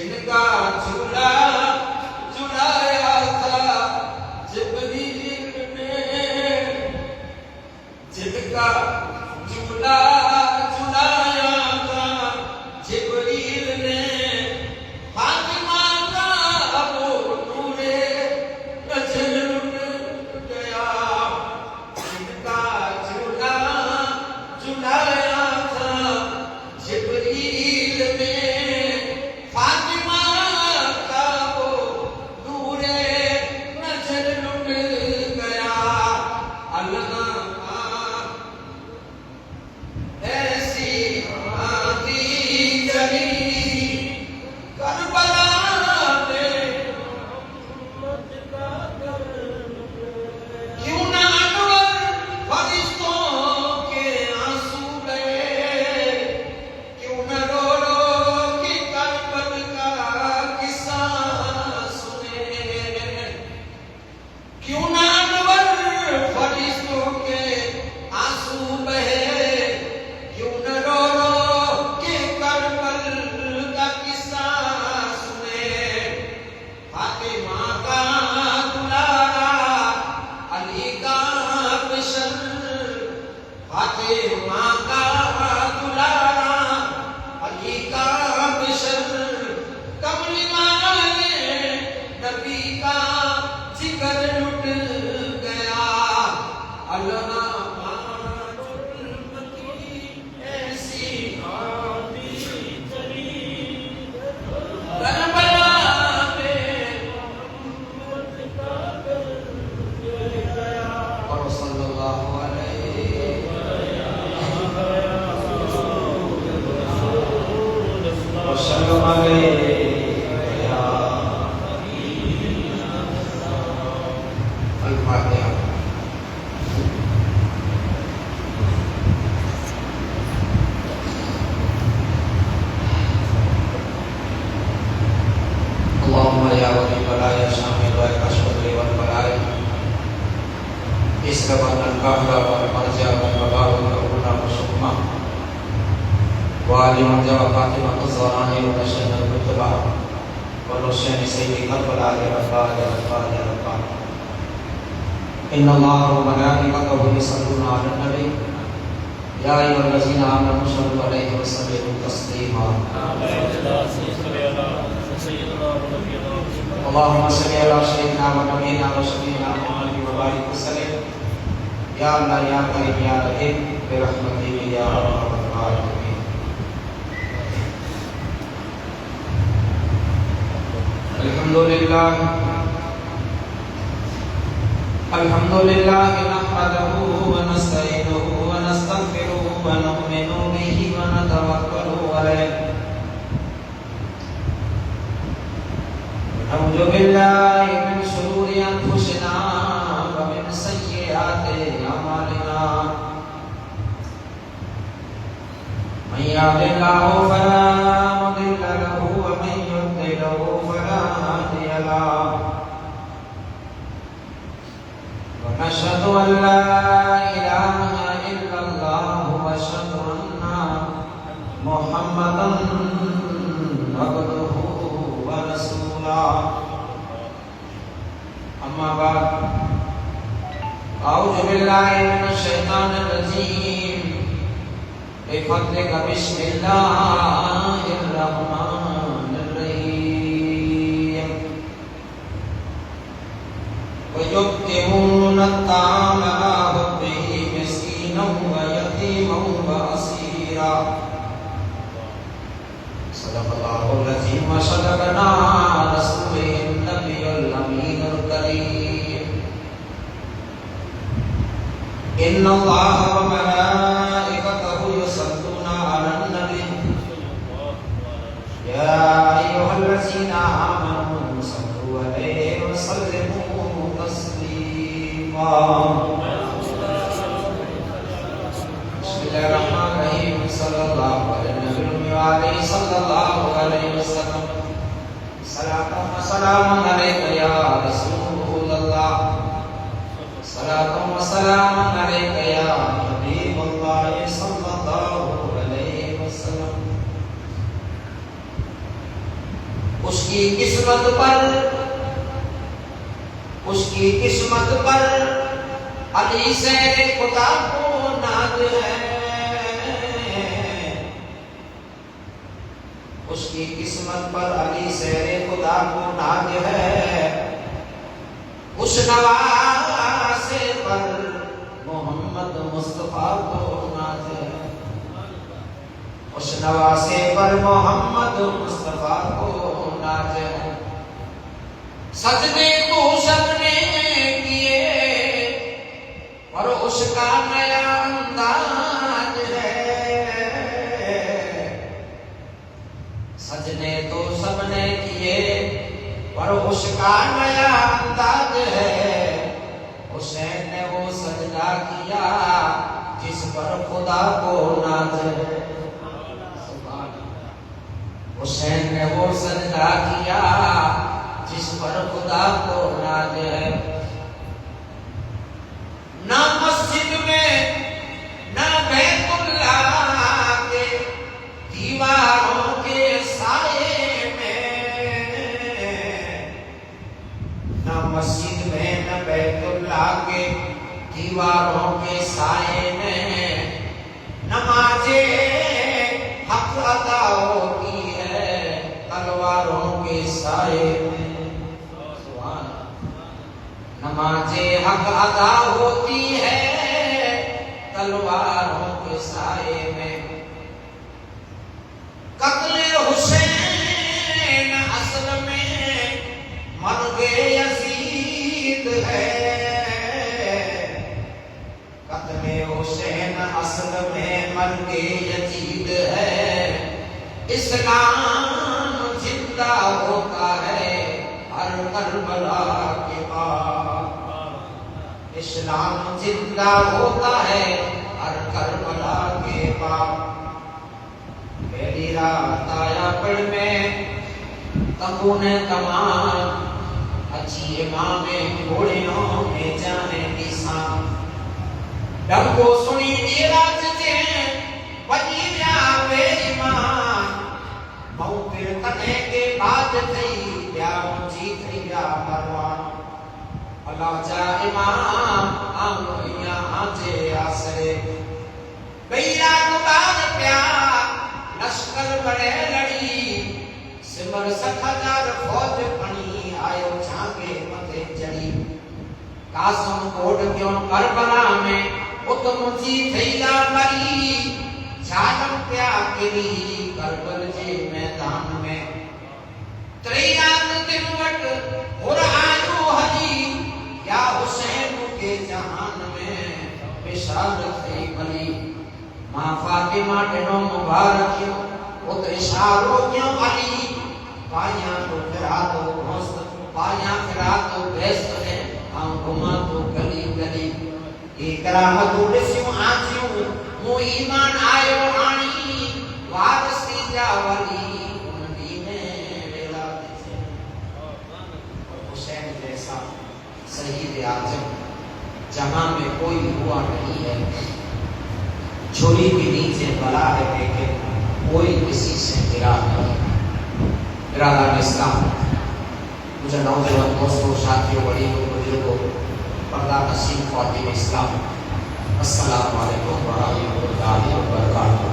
जिनका झूला झुलाया था जिब्रील ने, जिनका झूला झुलाया था जिब्रील ने, फातिमा का वो नूरे नजर लुट गया। जिनका झूला झुलाया था जिब्रील ने, फातिमा का वो नूरे नजर लुट गया। अल्लाह ऐसी आंधी चली करबला में, क्यों ना अनवर फरिश्तों के आंसू बहे, क्यों न रो रो के करबल का किस्सा सुने, क्यों ना अनवर फरिश्तों के आंसू बहे, क्यों न रो रो के करबल का किस्सा सुने। फातिमा का दुलारा अली का बशर, फातिमा का दुलारा अली का बशर, कमली वाले नबी का जिगर लुट गया। अल्लाह ऐसी आंधी चली करबला में, और सल्लल्लाहु अलैहि वसल्लम अल-फातिहा। اللهم يا ولي الولاية شامل وكشف والبلاء، اسكبنا البحر والمرجع والببار والأولى والشقمة، وعلي مرجع فاطمة الزهراء ونشأ الكتبة، ونشأ سيد كربلاء رفاع رفاع رفاع. إن الله وملائكته يصلون على النبي يا أيها الذين آمنوا صلوا عليه وسلموا تسليما. اللهم صل على سيدنا ونبينا وشفيعنا محمد وبارك وسلم. يا الله يا كريم يا رحيم برحمتك يا أرحم الراحمين. الحمد لله نحمده ونستعينه ونستغفره ونؤمن به ونتوكل عليه. نعوذ بالله من شرور أنفسنا ومن سيئات أعمالنا. من يهد الله فلا مضل له ومن يضلل فلا هادي له. ونشهد أن لا إله إلا الله وأشهد أن محمدا عبده ورسوله. أما بعد، أعوذ بالله من الشيطان الرجيم. بفضلك بسم الله الرحمن الرحيم. ويطعمون الطعام على حبه مسكينا ويتيما وأسيرا. صدق الله العظيم وصدقنا رسوله النبي الأمين الكريم. إن الله وملائكته يصلون على النبي يا أيها الذين آمنوا صلوا عليه وسلموا تسليما. بسم الله الرحمن الرحيم. صلى الله على النبي وعليه صلى الله عليه وسلم. صلاة وسلام عليك يا رسول الله. صلاة وسلام عليك يا حبيب الله صلى الله عليه وسلم. اس کی قسمت پر علی سیر خدا کو ناز ہے، اس کی قسمت پر علی سیر خدا کو ناز ہے، اس نواسے پر محمد مصطفیٰ کو ناز ہے، اس نواسے پر محمد مصطفیٰ کو ناز ہے۔ سجدے تو سب نے کیے اور اس کا نیا انداز ہے، سجدے تو سب نے کیے اور اس کا نیا انداز ہے، حسین نے وہ سجدہ کیا جس پر خدا کو ناز ہے، حسین نے وہ سجدہ کیا جس پر خدا کو ناز ہے۔ نہ مسجد میں نہ بیت اللہ کے دیواروں کے سائے میں، نہ مسجد میں نہ بیت اللہ کے دیواروں کے سائے میں نماز حق ادا ہوتی ہے تلواروں کے سائے میں، نماز حق ادا ہوتی ہے تلواروں کے سائے میں۔ قتل حسین اصل میں مرگ یزید ہے، قتل حسین اصل میں مرگ یزید ہے، اسلام زندہ ہوتا ہے ہر کربلا کے بعد، اسلام زندہ ہوتا ہے ہر کربلا کے بعد۔ پہلی رات آیا پڑھ میں تمون تمام، اچھی امام گھوڑیوں میں جانے کی سام، ڈب کو سنی دیراج سے وجی جاوے ایمان، مئو پھر تنے کے بعد تھی پیاروں جی تھی یا مروان، اللہ جا امام آنگویاں آجے آسرے، بیرا دباد پیار لشکر بڑے لڑی، سمر سکھجار فوج پنی آئے چھانگے مدھے جڑی، قاسم کوٹ کیوں کربلا میں اتم جی تھیلا مری، جھالم پیا کری کربل جے میدان میں، تریات تروٹ اور آئیو حجی یا حسین کے جہان میں بشارت تھی بلی، ماں فاطمہ ٹنو مبارکیوں ات اشاروں کیوں علی، پائیاں تو پھرا تو گھوست پائیاں پھرا تو بیست ہے، آن گھما تو گلی گلی، ایک رحمت ڈسیوں آنچیوں مو ایمان آئیو آنی، وارسی جا ولی انڈی میں ویلا دیتے، حسین جیسا شہید اعظم جہاں میں کوئی ہوا نہیں ہے، چھری کے نیچے بلا ہے لیکن کوئی کسی سے گرا نہیں۔ برادران اسلام، مجھے نوجوان دوستوں، ساتھیوں، بڑی بزرگوں، پردہ نشین خواتین اسلام، السلام علیکم ورحمۃ اللہ وبرکاتہ۔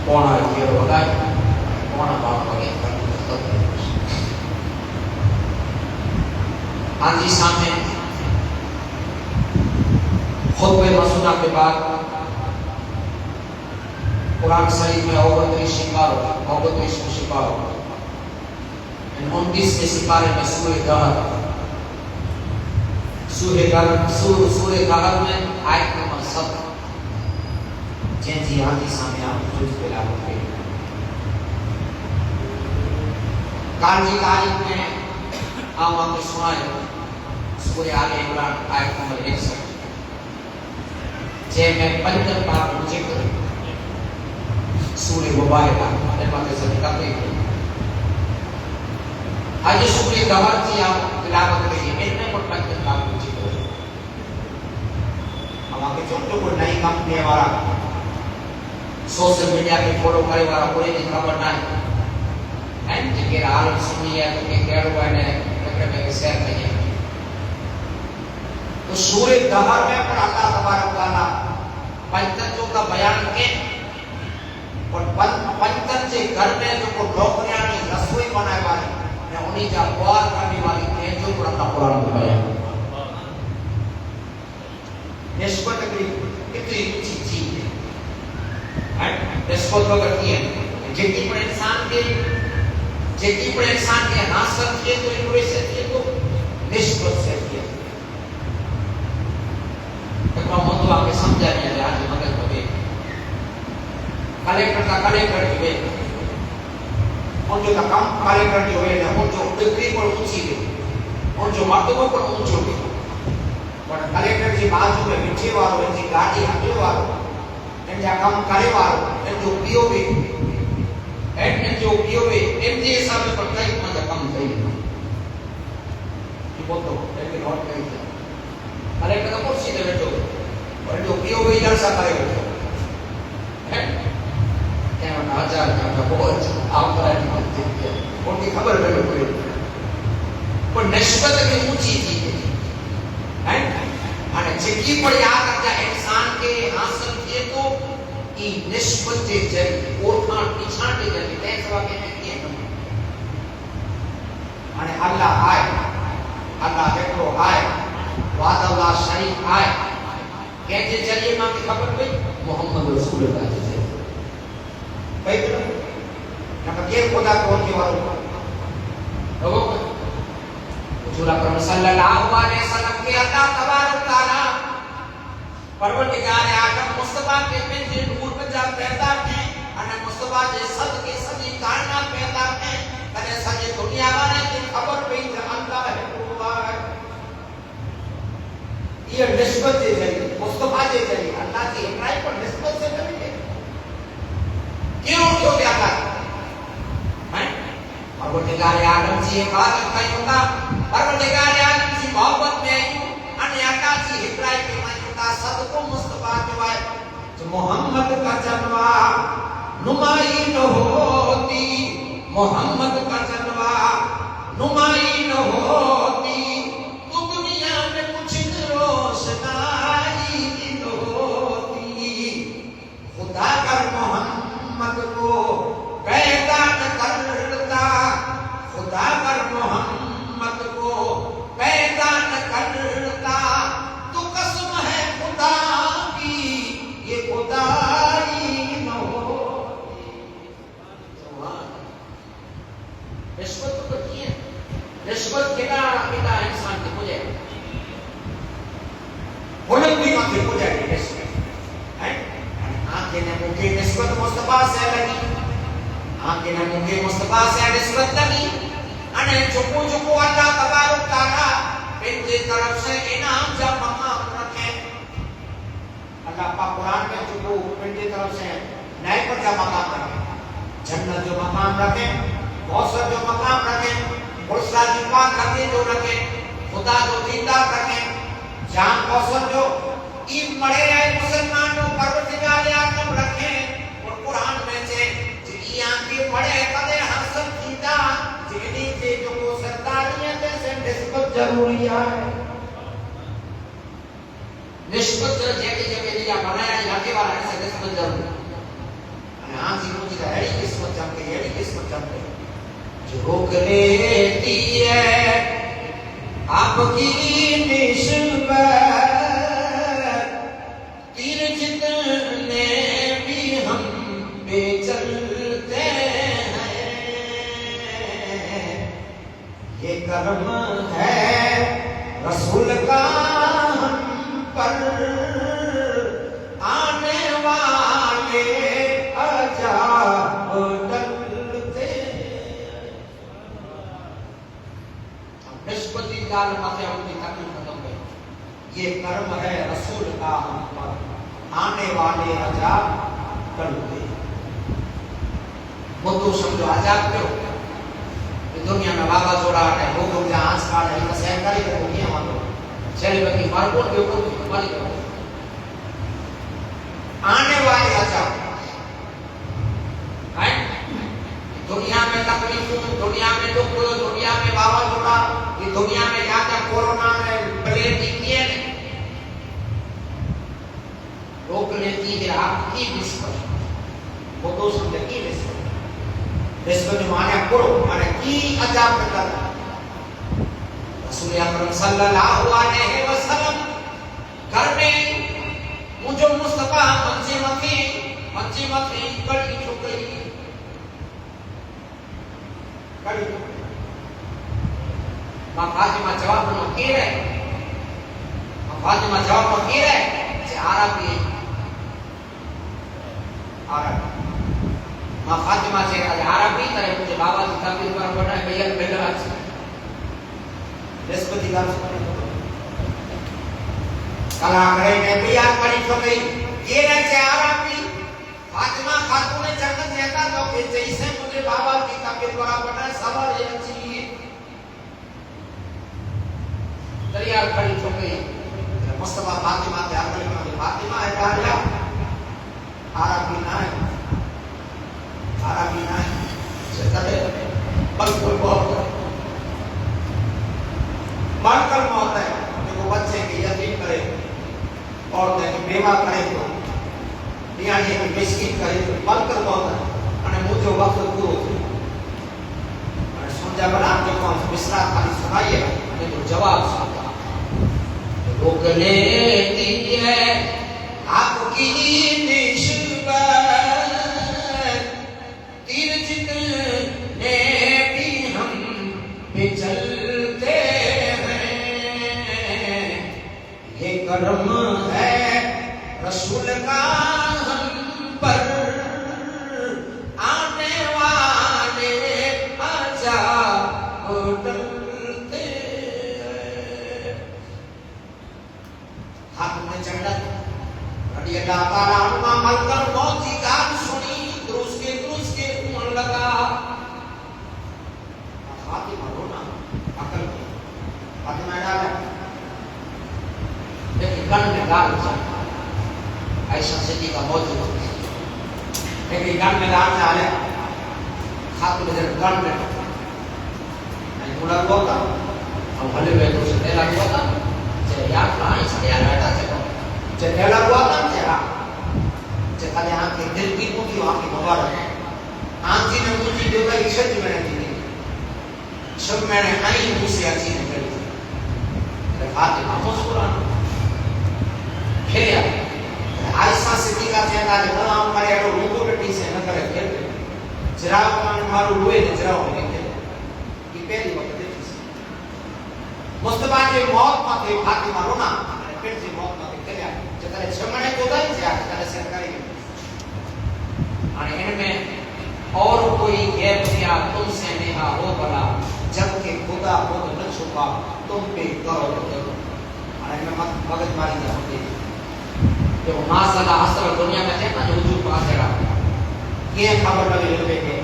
پونا کیو بگائے پونا باپ بگے آنجی سامنے خطبہ مسونہ کے بعد قرآن شریف میں 29 سپاروں 29 کے سپارے میں سورہ دہر میں آیت نمبر 7 جن جی آنجی سامنے آپ جز بلا ہوتے ہیں۔ کانجی تاریخ میں آپ کو سنائے سورہ آل عمران آیت نمبر 61 جے میں پنجن پاک ذکر سورہ مبارکہ نعمت صدقہ پہ آج سورہ دہر کی آپ تلاوت کریے، ان میں پنجن پاک ذکر આમાં કે જો કોઈ નઈ કંપની વાળા સોશિયલ મીડિયા पे ફોલો કરે વાળા કોઈને ખબર ના એમ કે હાલ સુનિયા તો કે કેડવા ને આપણે શેર કરીએ तो सूर्य दहर में पर अल्लाह तबारक ताला पंचतत्वों का बयान के और पंचतत्व के घर में जो को नौकरियानी रसोई बनाए वाली ने उन्हीं का द्वार करने वाली है जो कुरान में बयान निस्बत की कितनी ऊंची चीज है निस्बत करती है जितनी पर इंसान के हासिल किए तो इनमें से किए तो निस्बत से किए तो महत्व आपके समझा नहीं है आज मदद होगी कलेक्टर का कलेक्टर जो है उन जो काम कलेक्टर जो है ना उन जो डिग्री पर ऊंची है उन जो मर्तबे पर ऊंचो है और कलेक्टर जी बाजू में बिठे वालों इनकी गाड़ी आगे वालों इनका काम करे वालों इन जो पीओवी एमजी हिसाब से पड़ता है इतना काम चाहिए ये बोल दो लेकिन और कहीं कलेक्टर का कुर्सी दे बैठो और जो पीओवी जलसा करे बैठो है क्या ना हजार का बहुत आपका है उनकी खबर बैठो कोई पर निस्बत की ऊंची चीज है અને જેટલી પણ યાદ કરતા इंसान के हासिल किए तो ई निस्बत जे जरी ओळखाण पिछाण जे जरी ते सवा के किए અને अल्लाह आए अल्लाह देखो आए वाद अल्लाह शरीफ आए के जे जरिए मां की खबर पई मोहम्मद रसूलुल्लाह जी भाई तो ना के खुदा कौन के वालों लोगों रसूल अकरम सल्लल्लाहु अलैहि वसल्लम के अल्लाह तबारक ताला परवरदिगार आदम मुस्तफा के पेंजे नूर पंजा पैदा के अने मुस्तफा जे सदके सजी कायनात पैदा के कने सजी दुनिया वाले की खबर पई जे अल्लाह है अल्लाह ये निस्बत जे जरी मुस्तफा जे जरी अल्लाह की इकराई पर निस्बत से करी है क्यों क्यों क्या कर हैं परवरदिगार आदम जी इबादत कयूंगा परवरदिगार आलम जी मोहब्बत में आयु अने अता जी हिब्राई के मायता सदको मुस्तफा जो है जो मोहम्मद का जलवा नुमाई न होती मोहम्मद का जलवा नुमाई न होती तो दुनिया में कुछ रोशनाई न होती खुदा कर मोहम्मद को पैदा न करता खुदा कर मोहम्मद को पैदा न करता तो कसम है खुदा की ये खुदाई न हो रिश्वत तो करती है रिश्वत कितना कितना इंसान की हो जाएगा बुलंद भी मांगे हो जाएगी रिश्वत है आंखें ने मुंह की रिश्वत मुस्तफा से लगी आंखें ने मुंह की मुस्तफा से रिश्वत लगी अने चुपो चुपो अल्लाह तबारक ताला इनकी तरफ से इनाम जा मकाम रखे अल्लाह पाक कुरान में चुपो इनकी तरफ से नए पर जा मकाम रखे जन्नत जो मकाम रखे कौसर जो मकाम रखे बुरसा जी पाक रखे जो रखे खुदा जो जिंदा रखे जान कौसर जो ईद मरे आए मुसलमानों परवरदिगार आलम रखे और कुरान में से जी आंखें पड़े कदे हासिल कीदा जिनी से जो को सरदारियां से निस्बत जरूरी है निस्बत जो जेके जेके लिया बनाया लाके वाला से निस्बत जरूरी અને આ જીવન की है किस्मत चमके ये किस्मत चमके झोंक लेती है आपकी निस्बत तीर जितने भी हम पे चलते ये कर्म है रसूल का हम पर आने वाले अजाब डलते निस्बती दाल माथे उनकी तकलीफ खत्म गई ये कर्म है रसूल का हम पर आने वाले अजाब डलते वो तो समझो अजाब क्यों दुनिया में बाबा जोड़ा है लोग जहां आंच काट है सहकारी को दुनिया में चले बाकी मार्कोट के ऊपर हमारी आने वाले अजाब है। दुनिया में तकलीफों, दुनिया में दुख, दुनिया में वावाजोड़ा, ये दुनिया में क्या कोरोना में प्लेग किए ने रोक लेती है आपकी निस्बत। वो तो समझे की निस्बत माने करो माने की अजाब कर रसूल अकरम सल्लल्लाहु अलैहि वसल्लम घर में मुझे मुस्तफा मंजी मथी कड़ी चुकई कड़ी मां फातिमा जवाब में की रहे मां फातिमा जवाब में की रहे से आराबी मां फातिमा से आराबी करे मुझे बाबा की तकलीफ पर बनाए भैया बेटा आज निस्बती गाल सुने कला करे ने बियान करी तो गई ये रहे से आराबी फातिमा खातून ने जन्नत देता तो कि जैसे मुझे बाबा की तकलीफ पर बनाए सवाल ये चाहिए दरिया खड़ी तो गई मुस्तफा फातिमा के आगे में फातिमा है डाला आराबी ना है चलते बल्कि बहुत मानकर मौत है देखो बच्चे की यतीम करे और देखो बेवा करे तो यानी कि मिस्किन करे तो मानकर मौत है અને મુજો વખત પૂરો થયો અને સમજા બના કે કોણ મિશ્રા ખાલી સુનાઈએ અને તો જવાબ સાંભળો रोक लेती है आपकी निस्बत तीर जितने भी हम पे चलते हैं ये करम है रसूल का हम पर आने वाले अजाब डरते हाथ में जन्नत रड़ी अल्लाह ताला अनुमा मलकर मौत की गाल सुनी दुरुस्त के मन लगा फातिमा रोना अकल फातिमा डाला लेकिन गन में गाल ऐसा सिद्धि का मौजूद लेकिन गन में गाल डाले खातून ने गन में नहीं थोड़ा होता हम भले में तो से तेरा होता यार प्राणी से यार बैठा से पहला हुआ था तेरा कल यहाँ के दिल की मुझी वहाँ की मुबारक आंधी ने मुझी देगा इच्छत मैंने दी सब मैंने आई मुझसे अच्छी ने करी थी फातिमा मुस्कुराना फिर यार आयशा सिद्दीका कहता है बोला हमारे यारो लोगों के पीछे न करे फिर जराब मान मारो रोए ने जराब में के ये पहली वक्त मुस्तफा के मौत माथे फातिमा रोना અને फिर से मौत माथे કર્યા જે તારે છમણે કોદાઈ છે આ તારે સરકારી અને इनमें और कोई गैर किया तुमसे नेहा हो भला जबकि खुदा खुद न छुपा तुम पे करो અને मैं मगज मारी जा होती तो माशाल्लाह असर दुनिया में थे ना जो वजूद पास है ये खबर लगी लोगे के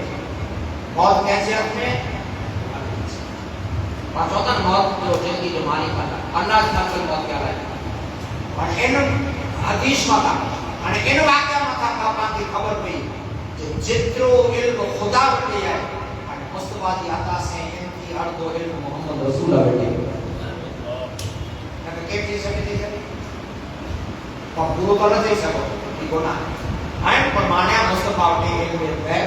मौत कैसे अपने चौथा मौत जो जिंदगी जो मालिक था अल्लाह की मौत क्या है और इन हदीस में અને એનો વાક્યમાં था बाबा की खबर पई जो जितरो इल्म खुदा वटे है અને मुस्तफा की अता से इनकी हर दो इल्म मोहम्मद रसूल वटे नके केटी समिति है पर पूरो तो नहीं सको ई कोना है पर माने मुस्तफा वटे इल्म है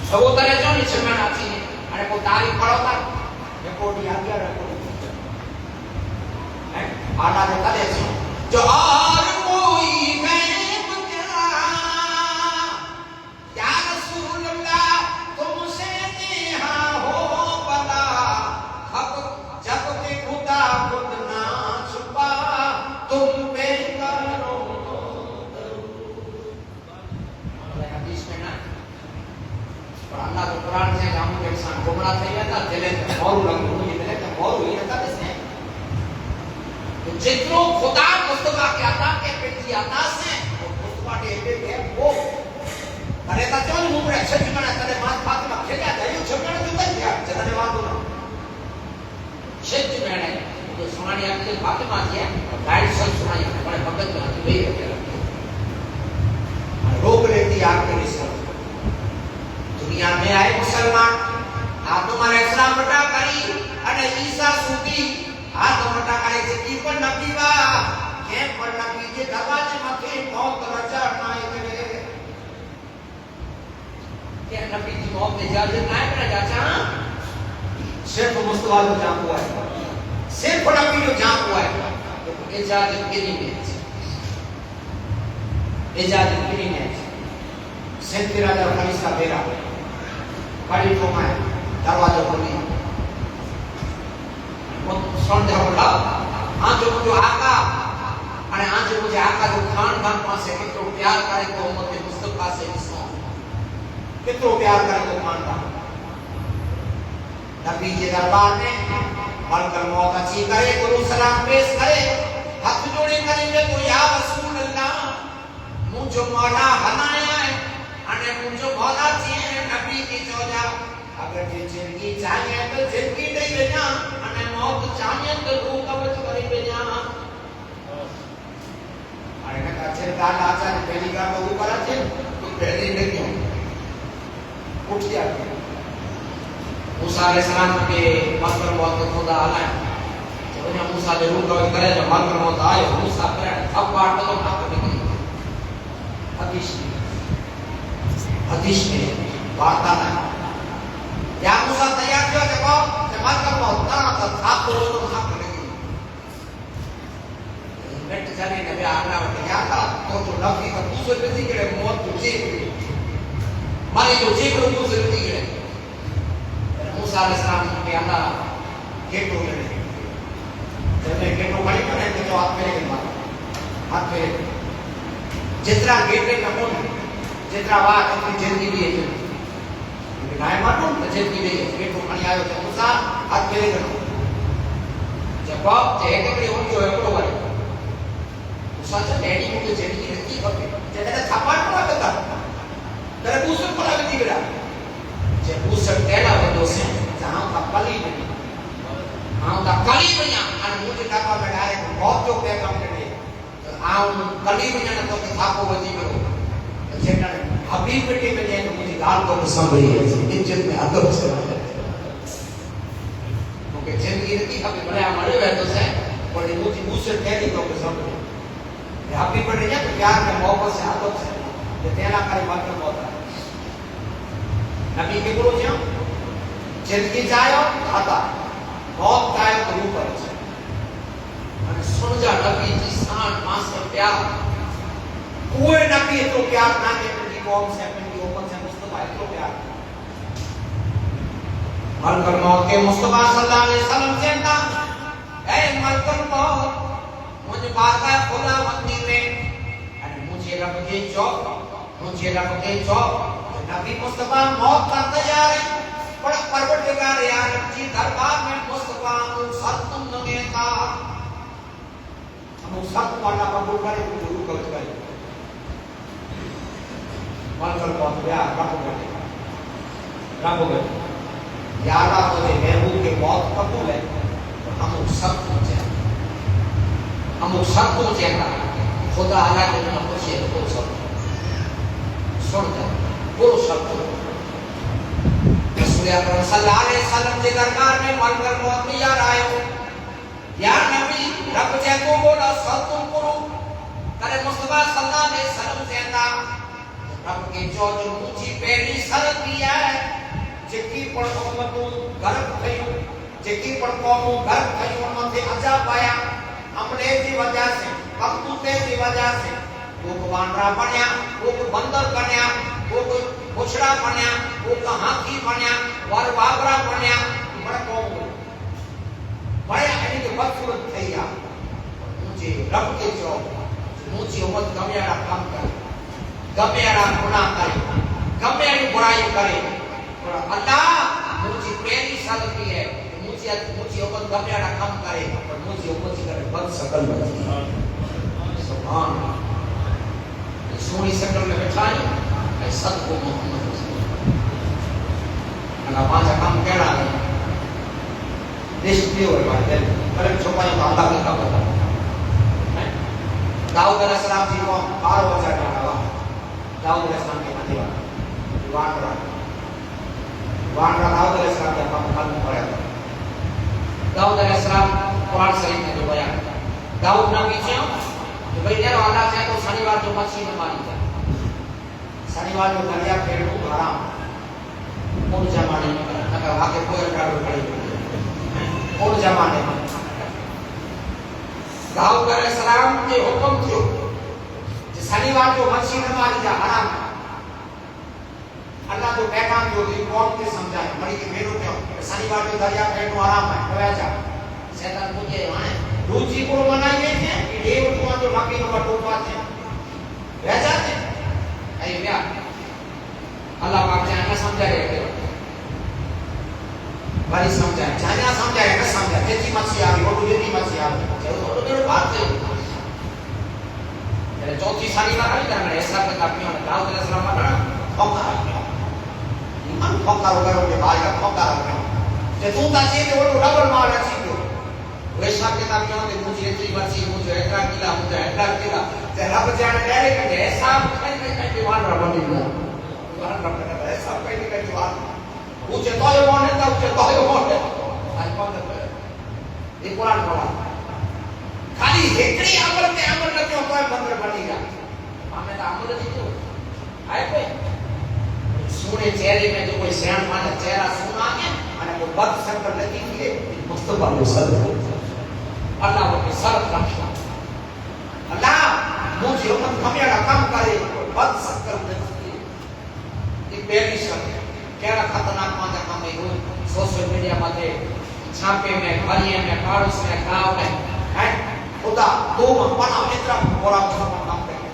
तो वो तरह जो नहीं छमण आती है અને કોઈ તારીખ પડોતા રેકોર્ડ યાદ રાખો હે આના ને કરે છે જો और कोई गैब क्या रसूल अल्लाह तुमसे नेहा हो भला हक जब के खुदा खुद ना छुपा तुम पे करो हदीस में ना और अल्लाह के कुरान से हम इंसान गुमराह થઈ ગયા હતા જેલે મોર લંગુ એટલે કે મોર ही હતા इसने तो जितनो खुदा मुस्तफा के अता के पेटी अता से और मुस्तफा के के वो अरे ता चल मुंह रे छज मने तने मां फातिमा खेला जायो छगण जुदा गया जने वांदो ना छज मने तो सुनानी आके फातिमा किया गाड़ी सब सुनाई बड़े भगत में गई یہ آخری رسالت دنیا میں آئے مسلمان آدم علیہ السلام بٹا کری અને ઈસા સુધી આદમ બટા કરે છે કી પણ નબી વા કે પણ નબી જે દરવાજે માથે મૌત રજા નાય કરે કે નબી की मौत में इजाजत ना है चाचा सिर्फ मुस्तफा को जान हुआ है सिर्फ नबी को जान हुआ है तो इजाजत किनी में इजाजत किनी में सेंती राजा फरिश्ता बेरा बड़ी तो मैं दरवाजा खोली संध्या बोला आज जो आका અને आज मुझे आका जो खानदान પાસે કેટલો પ્યાર કરે તો ઉમ્મત મુસ્તફા से इसको કેટલો પ્યાર કરે તો ખાનદાન नबी के दरबार में मलकल मौत अच्छी करे गुरु सलाम पेश करे हाथ जोड़े करेंगे तो या रसूल अल्लाह मुझे मौला हनाया है અને मुझे मौला चाहिए नबी की चौजा अगर જે જિંદગી चाहिए तो जिंदगी દઈ દેના અને मौत चाहिए तो रूह कवच કરી દેના અને કથા છે દાન આચાર્ય પહેલી ગામ બહુ કરા છે તો પહેલી નહીં ઉઠ ગયા मूसा अलैहिस्सलाम के मलकल मौत को खुदा आला जब ने मूसा ने रूह कवच करे जब मलकल मौत आए मूसा करे अब बात तो ना करने हदीस में वार्ता है या मूसा तैयार किया देखो मलकल मौत ना तो आप तो ना करेंगे बेट जाने नबी आला क्या था तो नबी का दूसरे व्यक्ति के मौत तुझे मारे जो जे को दूसरे व्यक्ति के मूसा अलैहिस्सलाम के अल्लाह गेटो ले जब गेटो खड़ी करे तो हाथ फेरे के हाथ फेरे जितना गेटे का कोन जितना वाह अपनी जिंदगी दी है मैं मानूं तो जिंदगी दी गेटो खड़ी आयो तो मूसा हाथ फेरे के जब आप जे के हो जो है तो भाई मूसा से डैडी को जिंदगी रखी होते जैसे छापाट पड़ा था तेरे दूसरे पर लगी बेटा जब दूसरे तेरा है दोस्त जहां का कली नहीं हां का कली बनिया और मुझे टाका में डायरेक्ट बहुत जो पे काम करे तो आऊं कली बनिया तो के थाको वजी करो जेना हबीब बेटे में तो मुझे गाल को संभली है इज्जत में अदब से क्योंकि जिंदगी की हबीब बड़े हमारे वे तो से और मुझे दूसरे तेरी तो संभली हबीब बेटे ने तो प्यार में मोहब्बत से अदब से ये तेरा करे मतलब होता है नबी के गुरु जी जिंदगी चाहो आता बहुत चाहे तो ऊपर છે અને સમજા નબી की शान मास्टर प्यार कोई नबी तो प्यार ना के की कौम से अपनी ओपन से मुस्तफा तो प्यार मलकल मौत के मुस्तफा सल्लल्लाहु अलैहि वसल्लम से था ए मलकल मौत मुझे बारगाह खुदा बंदी में और मुझे रब के चौक नबी मुस्तफा मौत का तैयार है पर परवरदिगार यार जी दरबार में मुस्तफा को सत्तम नगे था हम सत्त वाला कबूल करे तो गुरु कवच करे मलकल मौत या रब गए यार आप तो महबूब के मौत कबूल है तो हम सब पहुंचे खुदा अल्लाह के नाम पहुंचे तो सब सुन जाए पूरा शब्द रसूल अकरम सल्लल्लाहु अलैहि वसल्लम के दरबार में मलकल मौत यार आए या नबी रब जे को बोला सत्तम करो करे मुस्तफा सल्लल्लाहु अलैहि वसल्लम से था रब के जो मुझी पहली शर्त दिया है जेकी पण उम्मतों गर्भ थयो जेकी पण कौमों गर्भ थयो उनसे अजाब आया हमले की वजह से कपूते की वजह से वो वानरा बन्या वो बंदर बन्या वो पुछड़ा बन्या वो हाथी बन्या वर बाबरा बन्या बड़ा कौम बड़े यानी के बदसूरत थैया मुझे रब के जो मुझे उम्मत गमेड़ा काम करे गमेड़ा गुनाह करे गमेड़ी बुराई करे और अल्लाह मुझे पहली सल्ती है मुझे उम्मत गमेड़ा काम करे और मुझे उम्मत करे बद सकल बची सुभान अल्लाह सोनी सकल में बैठाई ऐसा को मोहम्मद अल्लाह पांच काम कहना है देश भी और बात है पर छुपाई तो अल्लाह का पता है दाऊद अलैहिस्सलाम जी को 12 बजा डाला दाऊद अलैहिस्सलाम के मथे वानरा दाऊद अलैहिस्सलाम के कलम पढ़ा दाऊद अलैहिस्सलाम कुरान शरीफ में जो बयान दाऊद नबी चयो कि भाई यार अल्लाह चाहे तो शनिवार जो मच्छी न मारी जाए शनिवार जो दरिया खेड़ो हराम उन जमाने में अगर आके कोई डालो खड़ी उन जमाने में दाऊद अलैहिस्सलाम के हुक्म थियो कि शनिवार जो मच्छी न मारी जा हराम अल्लाह जो पैगाम जो थी कौन के समझाए मरी के मेनू क्यों शनिवार जो दरिया खेड़ो हराम है होया जा शैतान पूछे हां रुचि को मनाइए थे देव को जो नबी को टोपा थे रह जाते ऐ क्या अल्लाह पाक ने ना समझा रहे भारी समझाए जाना समझाए ना समझा तेजी मच्छी आ गई वो दूसरी मच्छी आ गई चलो तो मेरे बात से मेरे चौथी शनिवार आई करना ऐसा का काफियों ने दाऊद अलैहिस्सलाम का फौका ईमान फौका करो के भाई का फौका रखो जे तू तासी के वो डबल मार अच्छी को वैसा के काफियों ने मुझे इतनी मच्छी मुझे इतना किला ते रब जाने डायरेक्ट के ऐसा कहीं दीवार रबनी ना दीवार रबना ऐसा कहीं दीवार ऊंचे तो ये मोने तो ऊंचे तो ये मोने आज कौन है ये कुरान पढ़ा खाली हेकड़ी अमल के अमल न क्यों कोई मंत्र बनी गया हमें तो अमल जी तो आए पे सोने चेहरे में जो कोई श्याम माने चेहरा सुना के माने वो बद संकर लगी थी मुस्तफा को सर अल्लाह के सर रक्षा अल्लाह मुझे उम्मत कमियां कम करे बद संकर लगी ये पहली शर्त केड़ा खतरनाक माता काम है सोशल मीडिया माते छापे में गलियां में पड़ोस में गांव में हैं खुदा तो अपना मित्र पूरा काम करते हैं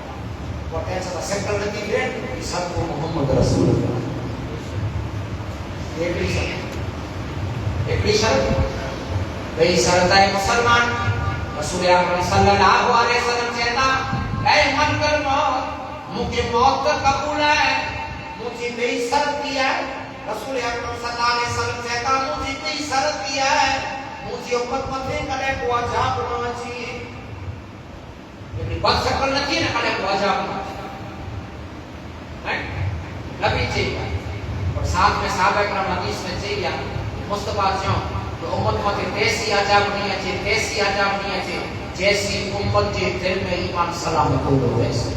वो ऐसा सेक्टर लगी है सब को मोहम्मद रसूल ये भी शर्त भाई शर्त है मुसलमान रसूल अकरम सल्लल्लाहु अलैहि वसल्लम कहता ऐ मन कर मौत मुझे मौत कबूल है मुझे नई शर्त किया है रसूल अकरम सल्लल्लाहु अलैहि वसल्लम कहता मुझे नई शर्त किया है मुझे उम्मत मथे कने को अजाब न अची ये बस सकल नहीं ना कने को अजाब है नबी चाहिए और साथ में साहब अकरम हदीस में चाहिए मुस्तफा जो तो उम्मत मथे तेसी अजाब नहीं अचे तेसी अजाब नहीं अचे जैसी उम्मत के दिल में ईमान सलामत हो वैसे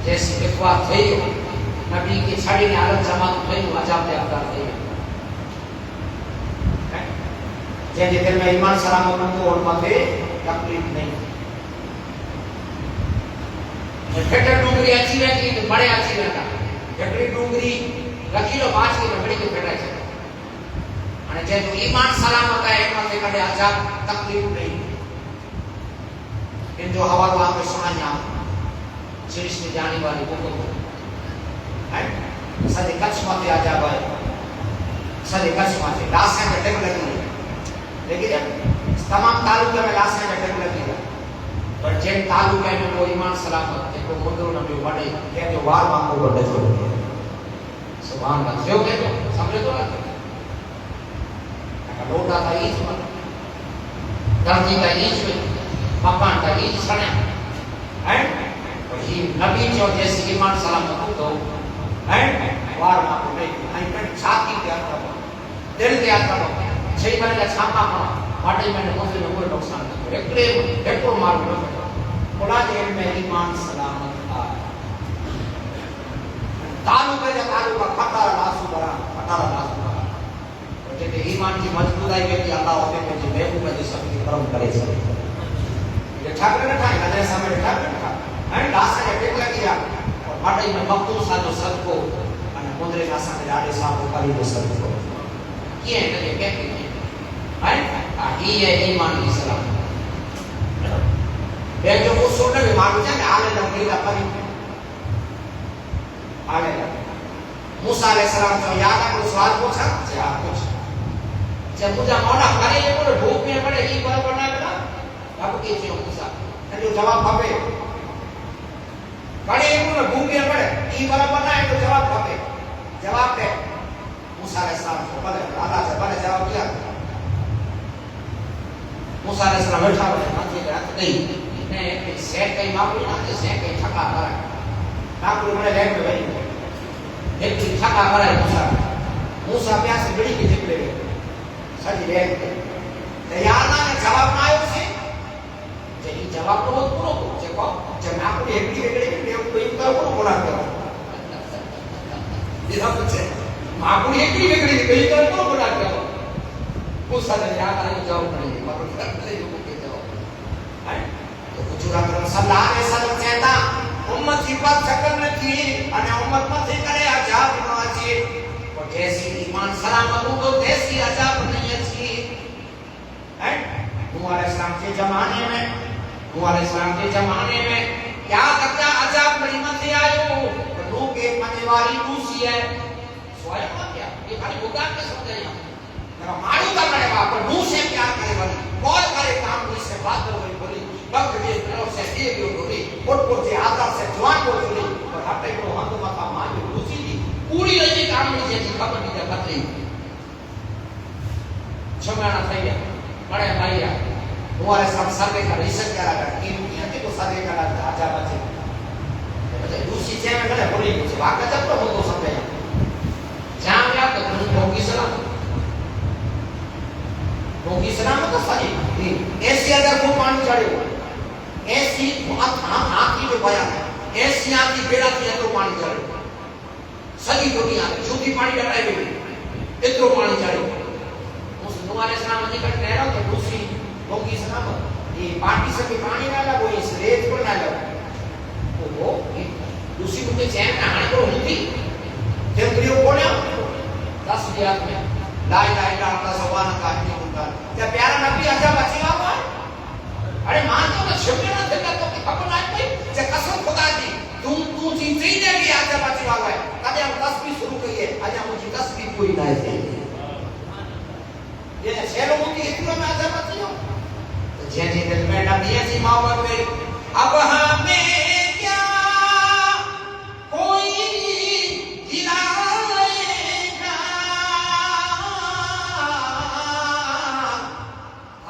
जैसी इतवा थई नबी की छड़ी ने अलग जमात थई अजाब दे अवतार थई जे दिल में ईमान सलामत हो और मथे तकलीफ नहीं फेटर डूंगरी अच्छी रहती तो बड़े अच्छी रहता फेटरी डूंगरी रखी लो 5 किलो बड़ी की फेटा है અને જે ઈમાન સલામત है એમાંથી કડે અજાબ તકલીફ નહીં इन जो हवालो आपने सुनाया शीर्ष में जाने वाली बुक है सदी कच्छ माते अजाब है सदी कच्छ माते लाशें जटक लगी लेकिन तमाम तालुके में लाशें जटक लगी है पर जिन तालुके में वो ईमान सलामत है को मुंदरो न भी बड़े के जो वार मांगो बड़े जो सुभान अल्लाह जो के समझे तो ना लोटा का ईच मत धरती का ईच मकान का ईच सने हैं और ये नबी जो जैसे ईमान सलामत हो तो हैं वार ना कोई आई पर छाती के अंदर दिल के अंदर छह महीने का छापा पड़ा माटी में मुझे कोई नुकसान नहीं एकड़े एकड़ो मार लो बोला जेल में ईमान सलामत था तालु पे जब तालु का फटारा लासू बड़ा जे ईमान की मजबूताई के अल्लाह होते हैं जो महबूब है सबकी करम करे सब ये ठाकरे ने ठाई नजर सामने ठाकरे ने एंड लास्ट ने टेक लगिया और माटी में मखतूम सा जो सब को અને મુંદરે ના સામે લાડે સાફ કરી દે सब को ये है ये कहते हैं ये है ईमान की सलाम ये जो वो सोने में मालूम है कि आले लंबी का परी आले मूसा अलैहिस्सलाम को याद है कोई सवाल पूछा क्या कुछ जब मुझे मौला करे ये बोले भूख में पड़े ये बराबर ना करा अब के जो मूसा जो जवाब पावे करे ये बोले भूख में पड़े ये बराबर ना है तो जवाब पावे जवाब दे मूसा अलैहिस्सलाम को बोले अल्लाह से बोले जवाब दिया मूसा अलैहिस्सलाम बैठा है माथे पे हाथ नहीं ને સે કઈ માપડી નાખે સે કઈ ઠકા કરાય માપડી મને લેટ ભાઈ એક ઠકા કરાય મૂસા પ્યાસ ગળી કે જેટલે સાજી લે તૈયારના ને જવાબ ના આવ્યો છે જે ઈ જવાબ તો પૂરો છે કો જે માપડી એકડી એકડી કે કોઈ તો પૂરો બોલા કરો દીધા છે માપડી એકડી એકડી કઈ તો પૂરો બોલા કરો મૂસા ને યાદ આવી જાવ પડે મારો કરતે એવું કે જાવ હે તો કુચુરા કરમ સલ્લાહ એ સલ્લાહ કહેતા ઉમ્મત સિફત શકલ નથી અને ઉમ્મત માંથી કરે અજાબ ન છે તો જૈસી ઈમાન સલામત તો તૈસી અજાબ નહીં છે है नूह अलैहिस्सलाम के जमाने में क्या करता अजाब बड़ी मत आयो तो नूह के मने वाली दूसरी है स्वयं क्या ये खाली बुद्धा के समझे यहां मेरा मारू का करे बाप नूह से प्यार करे वाली कौन करे काम से बात करे बोली वक्त के तरफ से ये जो बोली पोट से आदर से जवान को बोली और हटे को हम तो माता मान दूसरी दी पूरी रही काम में से खबर नहीं पतली छमाना થઈ ગયા बड़े भाईया हमारे सब सर्वे का रिसर्च करा कर की दुनिया के तो सर्वे करा आजा बचे मतलब दूसरी चीज में गले बोली कुछ वाकई जब तो हो सकते हैं जहां गया तो भोगी सलाम तो सही ऐसी अगर को पानी चढ़े ऐसी आखी जो बयान है ऐसी आखी बेड़ा थी तो पानी चढ़े सही दुनिया झूठी पानी डराए भी इतना पानी चढ़े तुम्हारे सलाम नहीं कर रहा तो दूसरी होगी सलाम ये पार्टी से भी पानी ना लगो इस रेत को ना लगो तो वो दूसरी को चैन ना आने को होती जब प्रियो बोले 10 रियात में ला इलाहा इल्लल्लाह सुभान अल्लाह की मुनकर क्या प्यारा नबी आजा बचेगा वो अरे मान तो ना शिवने ना देता तो खबर ना कोई जे कसम खुदा दी तू जीते ही नहीं आजा बचेगा है तब हम तस्बीह शुरू करिए आजा मुझे तस्बीह कोई ना है ये शहरों की इतना में आजा मत हो तो जैसे दिल में नबी ऐसी मोहब्बत में अब हमें क्या कोई दिलाएगा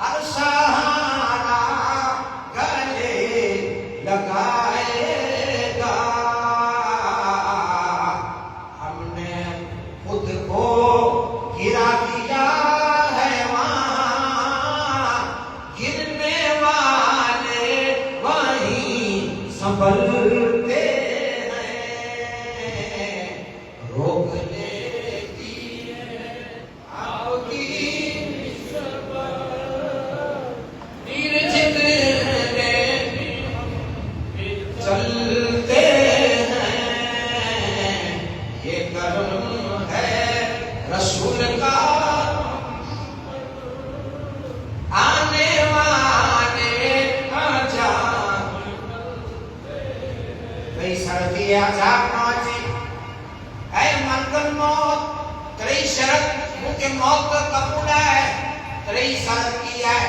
हर सहारा गले लगाएगा हमने खुद को गिरा दिया संभलते हैं रोक लेती है आपकी नीर जितने चलते हैं ये कर्म है रसूल का आने वाले सर्दी आजाब नौजी ऐ मंगल मौत तेरी शरत मुझे मौत का कबूल है तेरी शरत की है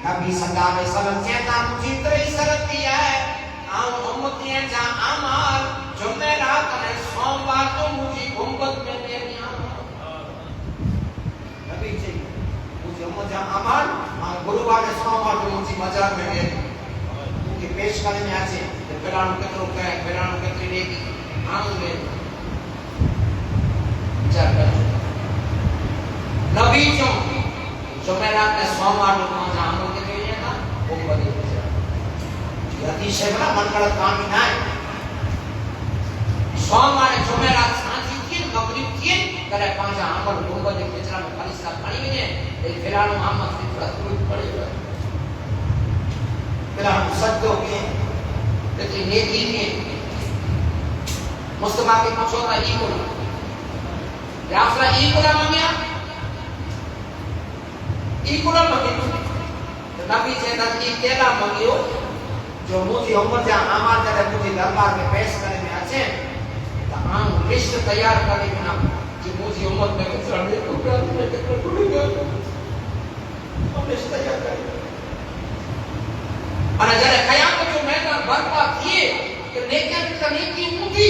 नबी सल्लल्लाहु अलैहि वसल्लम कहता मुझे तेरी शरत की है आम उम्मतियां जा अमाल जुमेरात ने सोमवार को मुझे गुंबद में दे दिया नबी जी मुझे उम्मत जा अमाल गुरुवार ने सोमवार को मुझे मजार में दे मुझे पेश करने में आचे पेराणु केतरो कहे पेराणु केतरी नेकी आंगे विचार कर नबी जो जुमेरात ने सोमवार को पहुंचा हम लोग के लिए था वो बड़ी यदि से बड़ा मनगढ़ंत काम ही ना है सोमवार ने जुमेरात सांची थी मगरिब थी करे पहुंचा हम लोग गुंबद के पिछला में फरिश्ता खड़ी हुई है ये पेराणु अहमद की तरह पड़ी है पेराणु सत्य के लेकिन नेकी ने मुस्तफा के मशोरा ईकुला याफला ईकुला मांगया तो नबी से नजदीक केला मांगियो जो मुझे उम्मत या आमार करे मुझे दरबार में पेश करे में आचे तो आम लिस्ट तैयार करे में ना कि मुझे उम्मत में कितना में टुकड़ा टूटेगा हम लिस्ट तैयार करे અને જ્યારે કયામત જો મેદાન બરપા થઈએ કે નેકિયા કે નેકી ઊંધી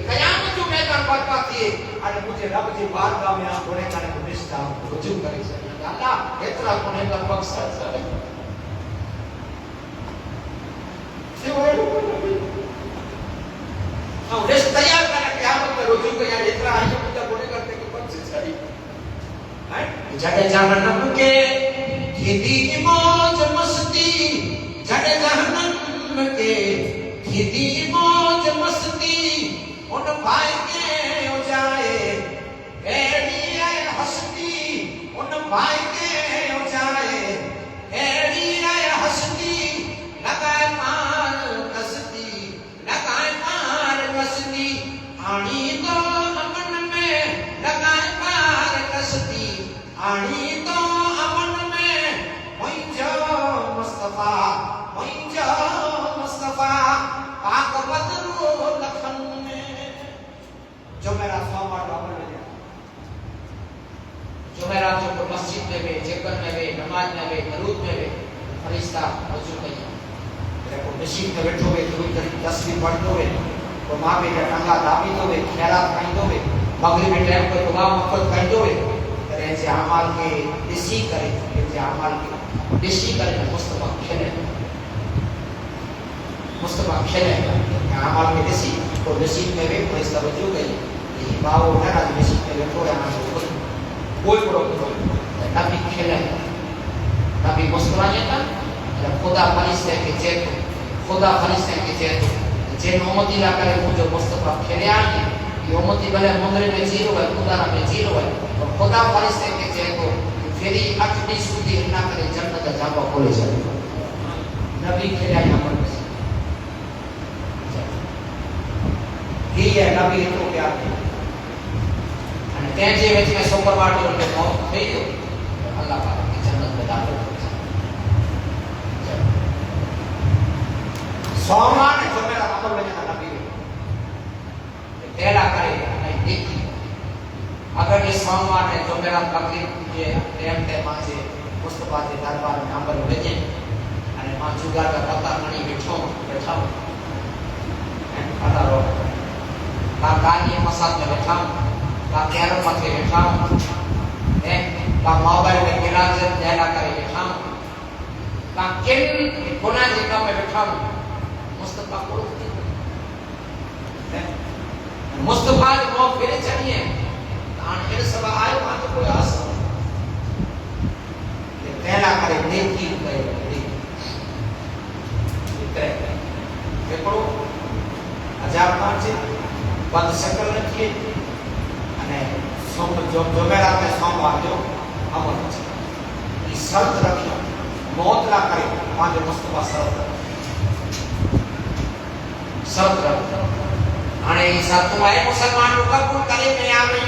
કયામત જો મેદાન બરપા થઈએ અને મુજે રબ જી બારગાહ में आ कोने काने को निष्ठा रुजू करी से अल्लाह इतना कोने का बख्शा है जड़ जहन्नम के खिदी मौज मस्ती, जड़ जहन्नम के खिदी मौज मस्ती, उन भाई के हो जाए एड़ी है हस्ती, उन भाई के हो जाए एड़ी है हस्ती, लगाए मार कसती, लगाए मार कसती, आनी तो अमन में लगाए मार कसती, आनी तो अमन में मुझो मुस्तफा, मुझो मुस्तफा पाक बदलो लखन में। जो मेरा सोमवार बाबा ने जो मेरा जो मस्जिद में भी, जेकर में भी, नमाज में भी, दरूद में भी फरिश्ता मौजूद नहीं है। तेरे को नसीब में बैठो हुए कोई तस्वीर पढ़ते हुए को माँ बेटा टंगा दाबी दो वे खैरात खाई दो वे मगरिब में टाइम को दुआ मुफ्त खाई दो वे तेरे ऐसे अमाल के दिसी करे, ऐसे अमाल के दिसी करे मुस्तफा खेले, मुस्तफा खेले अमाल के दिसी को नसीब में भी कोई तवज्जो गई ये बाबू है ना नसीब में बैठो है ना कोई प्रॉब्लम tapi खेले tapi मुस्कुराने का जब खुदा फरिश्ते के चेतो, खुदा फरिश्ते के चेतो जेन उम्मती ला करे मुझे मुस्तफा खेले आए ये उम्मती भले मंदिर में जीरो है, खुदा ना में जीरो है और खुदा फरिश्ते के चेतो फेरी 8 दिन सुधी ना करे जन्नत का जाबा खोले जाए नबी खेले आए हमर ये है नबी तो क्या है અને તે જે વચ્ચે શુક્રવારનો મોત થઈ ગયો અલ્લાહ પાક ની જન્નત में દાખલ થઈ જાય। सोमवार ने जो मेरा अमल में जाना भी तेरा करे नहीं देखी अगर ये सोमवार ने जो मेरा तकलीफ ये टाइम माजे मुस्तफा के दरबार में अमल भेजे અને માં જુગાર का पता नहीं बैठो बैठा पता रो का कार्य मसाद में बैठा का कैरम में बैठा है का मोबाइल में गिराज देना करे बैठा का किन गुनाह के काम में बैठा मुस्तफा को मुस्तफा को फिर चाहिए तान फिर सब आए वहां तो कोई आस ये पहला करे नेकी करे इतने देखो अजाब मान से बंद शक्ल रखिए अने सोम जो मेरा में सोमवार जो अमल ये शर्त रखियो मौत ना करे वहां जो मुस्तफा शर्त रख અને એ સાતુમાએ મુસલમાન નું કબૂલ કરે में आ गई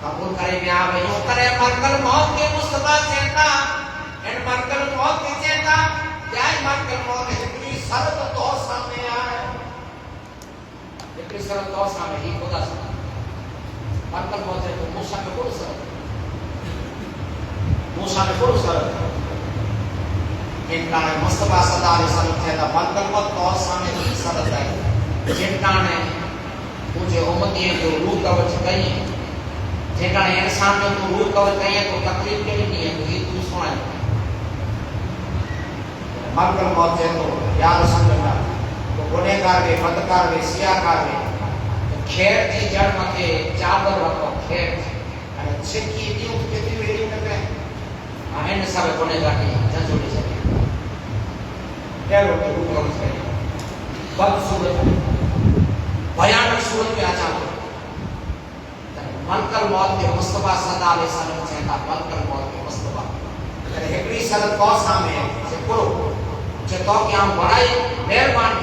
कबूल करे में आ गई करे मरकल मौत के मुस्तफा चेता एंड मरकल मौत के चेता क्या मरकल मौत की शर्त तो सामने आए एक शर्त तो सामने ही खुदा से मरकल मौत है तो मूसा के कोई शर्त मूसा के कोई शर्त इनका मुस्तफा सल्लल्लाहु अलैहि वसल्लम चेता मरकल मौत तो सामने ही शर्त है જેટાણે મુજે ઉમ્મતી જો રૂહ કવચ કહીએ જેટાણે इंसान ने तो रूह कवच कहिए तो तकलीफ के नहीं है तो ये तू सुना मरकल मौत है तो या रसूल अल्लाह तो गुनहगार वे बदकार वे सियाकार वे तो खैर की जड़ मथे चादर रखो खैर અને છેકી દી ઉઠકે દી વેડી નકે આ એને સાબે ગુનહગાર ની જજોડી છે કેરો કે રૂહ कवच कहिए बद सूरत भयानक सूरत में आजा मलकल मौत के मुस्तफा सल्लल्लाहु अलैहि वसल्लम कहता मलकल मौत के मुस्तफा अरे एकड़ी शरत को सामने से करो जे तो कि हम बड़ाई मेहरबानी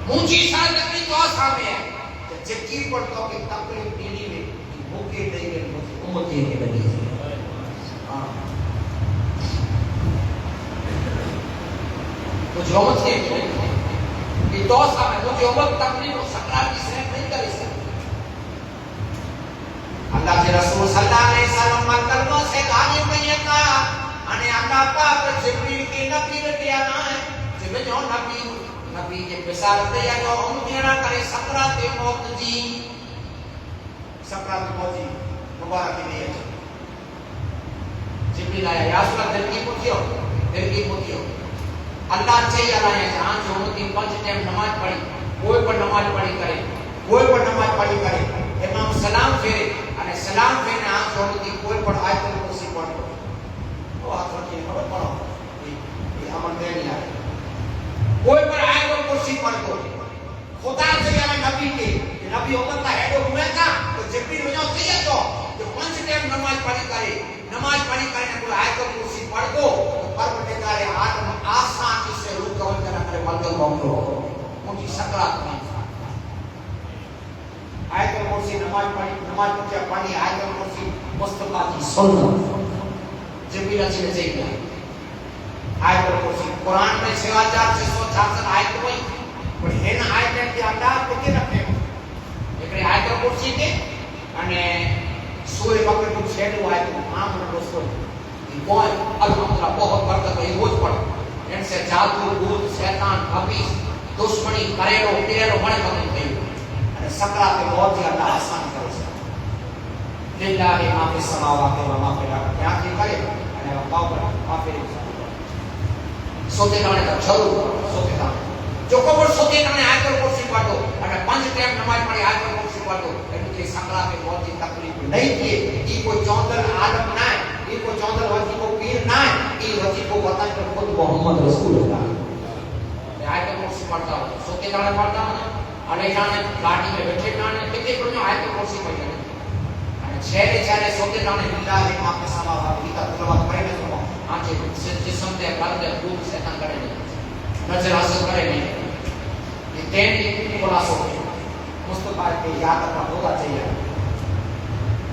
मुझी साथ एकड़ी तो सामने है जे की पर तो के तकलीफ दीनी में भूखे दे के उम्मती के लगी हां तो जो मत है ये तो सामने तो जो मत तकलीफ और सकरात की सहन नहीं कर सकते अल्लाह के रसूल सल्लल्लाहु अलैहि वसल्लम मरकल से गाली कहिए का અને अल्लाह पाक जिब्रील की नबी रटिया ना है जब जो नबी के बिसारत दिया जो उम्मीद करे सकरात मौत जी मुबारक दिए जिब्रील आया या रसूल दिल की पूछियो अल्लाह चाहिए अल्लाह जहां जो उम्मती 5 टाइम नमाज पढ़ी कोई पर नमाज पढ़ी करे कोई पर नमाज पढ़ी करे इमाम सलाम फेरे અને સલામ ફેરને આ જોડતી કોઈ પણ આયત ہاتھ رکھیے خبر پڑھو یہ عمل دے نہیں آئے کوئی پر آئے تو کرسی پڑھ دو خدا سے یعنی نبی کے نبی امت کا ہیڈو ہوئے تھا تو جبریل وجہ چاہیے تو جو 5 ٹائم نماز پڑھی کرے کوئی آئے تو کرسی پڑھ دو تو پروردگار عالم آسان سے روح کا وجہ نہ کرے ملک کو مجھے سکرات نہیں آیت الکرسی نماز پڑھی آیت الکرسی مصطفیٰ کی سنت جبریل سے چاہیے آیت الکرسی قرآن میں 6666 آیت ہوئی پر ہن آیت کے اندر کتے رکھے ایکڑے آیت الکرسی کے અને સૂર્ય ભગવાનનું છેડું આપ્યું આમ રસ્તો કોઈ અલ્હમ્દુલિલ્લાહ बहुत बरकत है रोज पढ़ इनसे जादू भूत शैतान हबीस दुश्मनी करेलो तेरो बड़े खत्म થઈ અને સકરાત बहुत ही अल्लाह आसान करे છે लिल्लाहि मा फी समावाति व मा फी अल-अर्द क्या की करे અને માફી સોતે કારણે તો જરૂર સોતે કારણે જો કોબર સોતે કારણે આયત الکرسی પઢો અને 5 ટાઈમ નમાઝ પઢી આયત الکرسی પઢો એટલે સકરાત बहुत ही તકલીફ नहीं किए ई को चौंदर आलम ना ई को चौंदर वजी को पीर ना ई वजी को वतन पर खुद मोहम्मद रसूल अल्लाह मैं आयत कुर्सी पढ़ता हूं सोते गाने पढ़ता हूं अने जाने गाड़ी में बैठे गाने कितने पढ़ो आयत कुर्सी पढ़ते અને છેલે સોતે ગાને लिल्लाहि मा फी समावाति की तलवात करे ने सुनो आंचे जिस्म दे बंद भूत शैतान करे नहीं नजर असर करे नहीं ये तेरी खुलासा मुस्तफा के याद रखना होगा चाहिए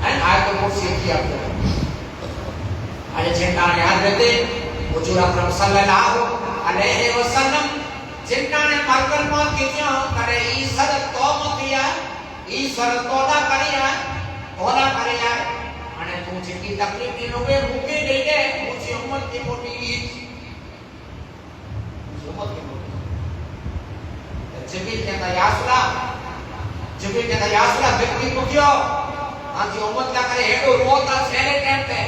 and आयत कुर्सी की आप अरे जिनका याद रहते हुजूर अकरम सल्लल्लाहु अलैहि वसल्लम जिनका ने मरकल मौत की क्या करे ईसर तौबा किया ईसर तौबा करिया तौबा करिया અને તું જેટલી તકલીફ ની લોબે મૂકી ગઈ ને મુજી ઉમ્મત की मोटी उम्मत की मोटी जबील कहता यासला व्यक्ति को क्यों आज उम्मत का करे हेडो रोता छेले टाइम पे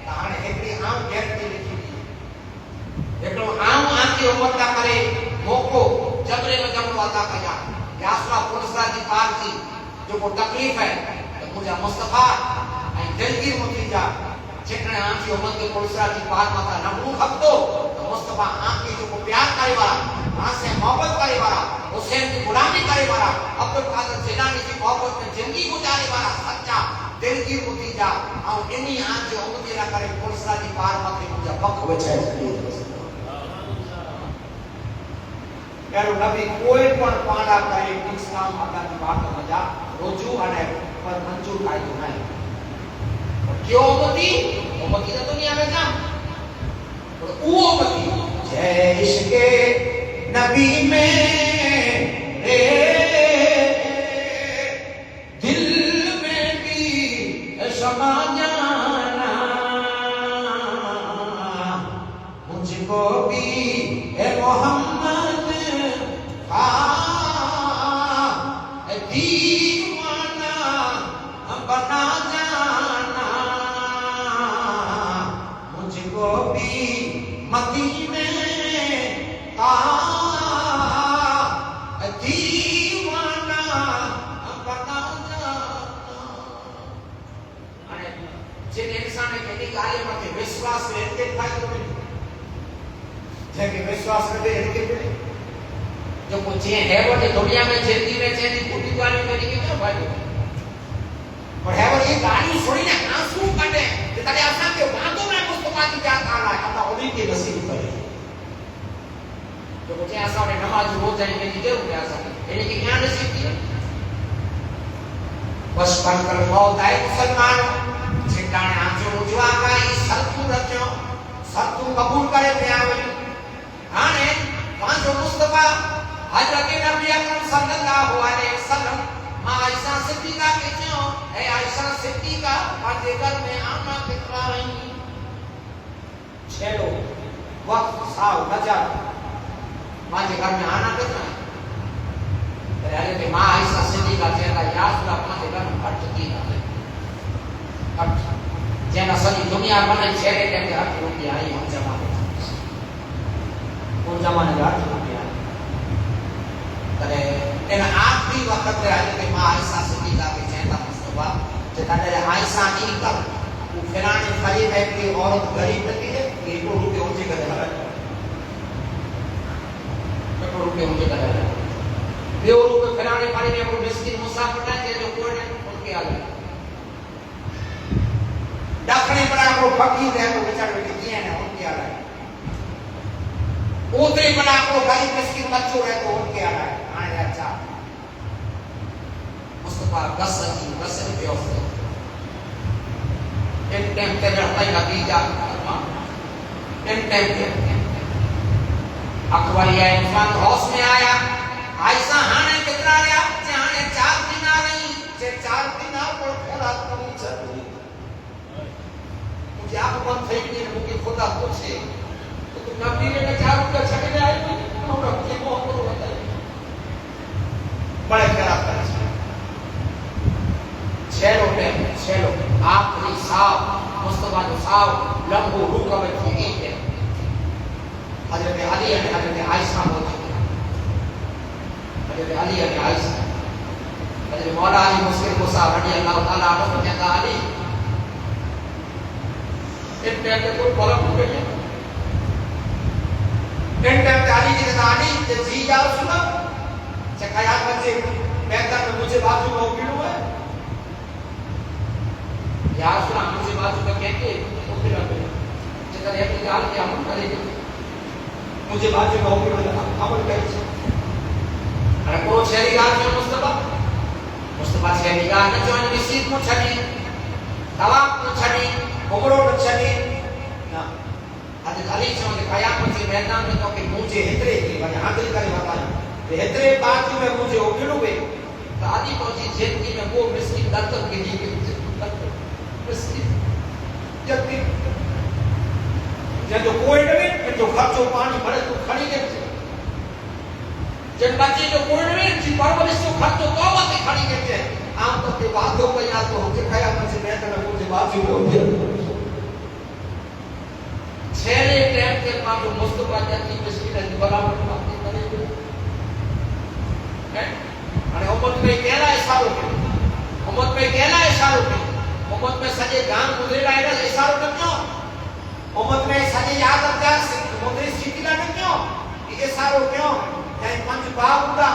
ताने एकड़ी आम गैरंटी लिखी थी एकड़ो आम आती उम्मत का करे मोको जबरे में जब वादा कया यासला पुरसा की पार थी जो को तकलीफ है तो मुझे मुस्तफा आई दिलगीर मुतीजा जितने आंखी उम्मत के पुरसा की पार माता नबू खपतो तो मुस्तफा आंखी जो को प्यार करे वाला हां से मोहब्बत करे वाला हुसैन की गुलामी करे वाला अब्दुल कादिर जिलानी की मोहब्बत में जिंदगी गुजारे वाला सच्चा दिलगीर मुतीजा और इन्हीं आंखी उम्मत ला करे पुरसा की पार माते मुझे पक बचाए यारो नबी कोई पण पाड़ा करे इस्लाम अल्लाह की बात मजा रोजू अने पर मंजूर काई तो नहीं क्यों उम्मती तो दुनिया में जाम और वो उम्मती जय इश्क नबी में दिल में भी शमा जाना मुझको भी ए मोहम्मद दीवाना बना जाना मुझको भी मदीने का दीवाना बना जाना अरे जे इंसान के कार्य में विश्वास रहते फायदो में जेके विश्वास रहे इनके जो कुछ है वो दुनिया में जिंदगी में चैन कुटी वाली मेरी के क्या फायदो और है वो ये गाड़ी छोड़ी ना आंसू काटे कि तारे आसान के बातों में मुस्तफा की क्या काला है अल्लाह उन्हीं के नसीब करे जो कुछ ऐसा है नमाज रोज जाएंगे नहीं दे क्या ऐसा यानी कि क्या नसीब की बस बनकर मौत आए मुसलमान ठिकाने आंसू रुजवा का इस सत्तू रचो सत्तू कबूल करे पे आवे आने पांचो मुस्तफा हजरत नबी अकरम सल्लल्लाहु अलैहि वसल्लम मां आयशा सिद्दीका के क्यों है आयशा सिद्दीका पांचे घर में आना कितना रही छेलो वक्त साव नजर पांचे घर में आना कितना अरे के मां आयशा सिद्दीका कहता या सुला पांचे घर में हट की ना हट जेना सजी दुनिया बने छेले के हट रुपया आई हम जमाने उन जमाने का हट रुपया करे इन आखिरी वक्त पे आए के मां आयशा सिद्दीका के कहता मुस्तफा जे कदे आयशा की कर वो फिराने خرید ہے کہ عورت غریب نتی ہے یہ کو روپے اونچے کر رہا ہے کروڑ روپے اونچے کر رہا ہے دیو روپے فلانے پانی میں کو مسکین مسافر ہے جو کوئی نے ان کے آگے ڈاکنے پڑا کو فقیر ہے تو بیچارے کے دیے ہیں ان کے آگے اتری بنا کو غریب مسکین بچوں ہے تو ان کے آگے آنے اچھا مصطفیٰ غسل بیوستے ان ٹائم تے رہتا ہی نتیجہ ان ٹائم تے اکبری ہے انسان ہوش میں آیا ایسا ہانے کتنا لیا جہانے 4 دن آ رہی 4 دن آ پر خیرات کرنی چاہیے مجھے آپ بند تھے کہ مجھے خدا پوچھے تو تم نبی نے 4 روپے چھکے لے آئے تو رب کی محبت ہوتا ہے بڑے خیرات کرنا چاہیے 6 روپے آخری صاحب مصطفیٰ جو صاحب لمبو روکا بیٹھی ایک ہے حضرت علی اور حضرت عائشہ موجود ہے حضرت علی اور عائشہ حضرت مولا علی مسلم کو صاحب رضی اللہ تعالیٰ عنہ کو کہتا علی ان ٹائم کے کوئی بولا ہو گئی ہے ان ٹائم کے علی کی کہتا علی جی یا رسول اللہ چکایات بچے بہتر میں مجھے بازو میں اکیلو ہے یا رسول اللہ مجھے بازو میں کہتے اکیلو ہے چکر ہے کہ جال کے عمل کرے گے مجھے بازو میں اکیلو ہے عمل کرے گے اور کو شہری گار جو مصطفیٰ شہری گار نے جو مسجد کو چھڑی طواف کو چھڑی عمروں کو چھڑی حضرت علی سے قیامت کے میدان میں تو کہ مجھے ہترے کی بنے حاضر کرے بتایا کہ ہترے بازو میں مجھے اکیلو ہے تو آدھی پہنچی زندگی میں وہ مسکین دفتر کے لیے مسکین جبکہ جو کوئی نہیں جو خرچو پانی بڑے تو کھڑی گئے جن بچے جو کوئی نہیں جی پرورش تو خرچو توبہ سے کھڑی گئے عام طور پہ بات ہو گئی تو دکھایا مجھے میں تو مجھے بات ہو گئی چھلے ٹائم کے بعد جو مصطفیٰ جاتی مسکین ہے برابر بات کرے گی અને ઉમ્મત में કેલા ઇશારો કે ઉમ્મત में કેલા ઇશારો કે ઉમ્મત में સજે ગામ ગુજરેલા એના ઇશારો કર્યો ઉમ્મત में સજે યાદ અબદાર મોદરી સ્થિતિલા કર્યો એ ઇશારો ક્યો ત્યાં 5 બાપ હતા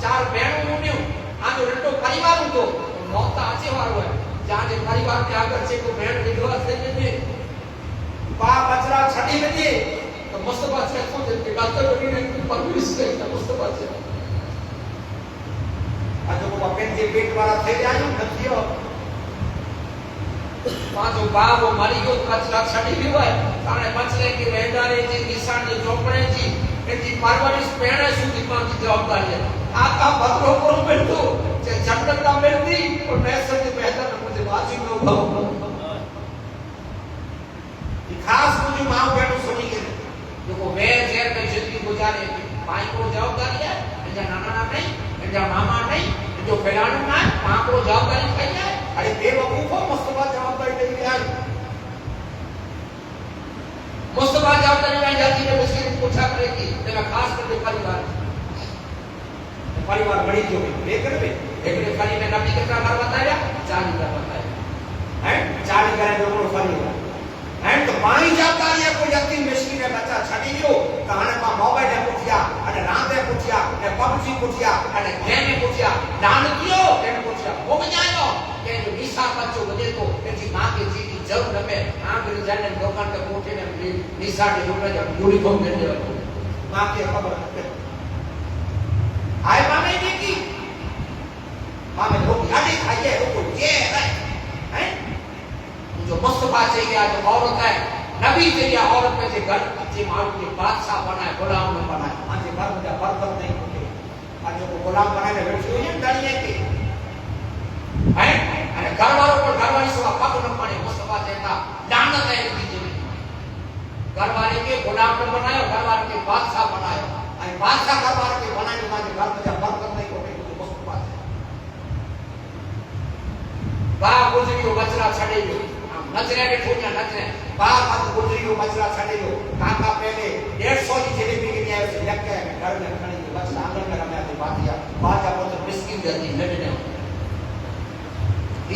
4 બહેનો ઉન્યો આ જો રટો પરિવાર હતો મોતા આચે વાળો હે જ્યાં જે પરિવાર કે આગળ છે કોઈ બહેન વિધવા થઈ ગઈ બા બચરા છડી ગઈ તો મુસ્તફા છે તો કે ડોક્ટર બનીને પરવરિશ કરી મુસ્તફા છે આજે કો પેન જે પેટ વાળા થઈ ગયા ને નથીઓ પાછો બાબો મરી ગયો કચરા છડી ગયો હોય તાણે બચરે કે વેંડારે જે નિશાન જે ચોપડે જી એની પરવરિશ પેણે સુધી મારી જવાબદારી આકા ભદ્રો પર બેઠો જે જન્નતના મેળવી और मैं सबसे बेहतर मुझे वाजिब न भाव ये खास मुझे मां बेटो सुनी के देखो मैं जेल में जिंदगी गुजारे भाई को जवाबदारी है या नाना नहीं या मामा नहीं जो फैलाना ना मां को जवाबदारी कही है अरे बेवकूफो मुस्तफा जवाबदारी नहीं लिया मुस्तफा जवाबदारी नहीं जाती है मुश्किल पूछा करेगी मैं खास करके परिवार बड़ी जो लेकर में एक फली में नबी कितना बार बताया 40 बार बताया हैं 40 करे जो को फली हैं तो पानी जाता है कोई यतीम मिस्किन है बच्चा छड़ी गयो कहाने में मोबाइल ने पूछया અને રાતે પૂછ્યા ને પબજી પૂછ્યા અને ગેમે પૂછ્યા દાન કયો એને પૂછ્યા वो બજાયો કે જો નિશા બચ્ચો બજે તો એની માં કે જીતી જરૂર નમે આંગળી જાને દુકાન पे પોઠે ને નિશા के રૂપે यूनिफॉर्म दे दे मां के खबर आए माने देखी मां में लोग यादें खाइए वो ये है जो मुस्तफा चाहिए जो औरत है नबी चाहिए औरत में से घर के मालूम के बादशाह बनाए गुलाम न बनाए आज घर में बरकत नहीं होती आज को गुलाम बनाने बैठी हुई है डरिए के है अरे घर वालों पर घर वाली सवा पग न पड़े मुस्तफा कहता लानत है इनकी जिंदगी घर वाले के गुलाम न बनाए घर वाले के बादशाह बनाए अरे बादशाह घर वाले के बनाने में घर में बरकत नहीं होती तो मुस्तफा है बा गुजरी बचरा छड़े जो नचरे के ठोकिया नचरे बार बार गुजरी को बचरा छड़े जो काका पहले 150 की जलेबी के लिए ऐसे लग के घर में खड़ी बचरा आंगन में रखा है बातिया बाजा बहुत मिस्किन जाती लड़ने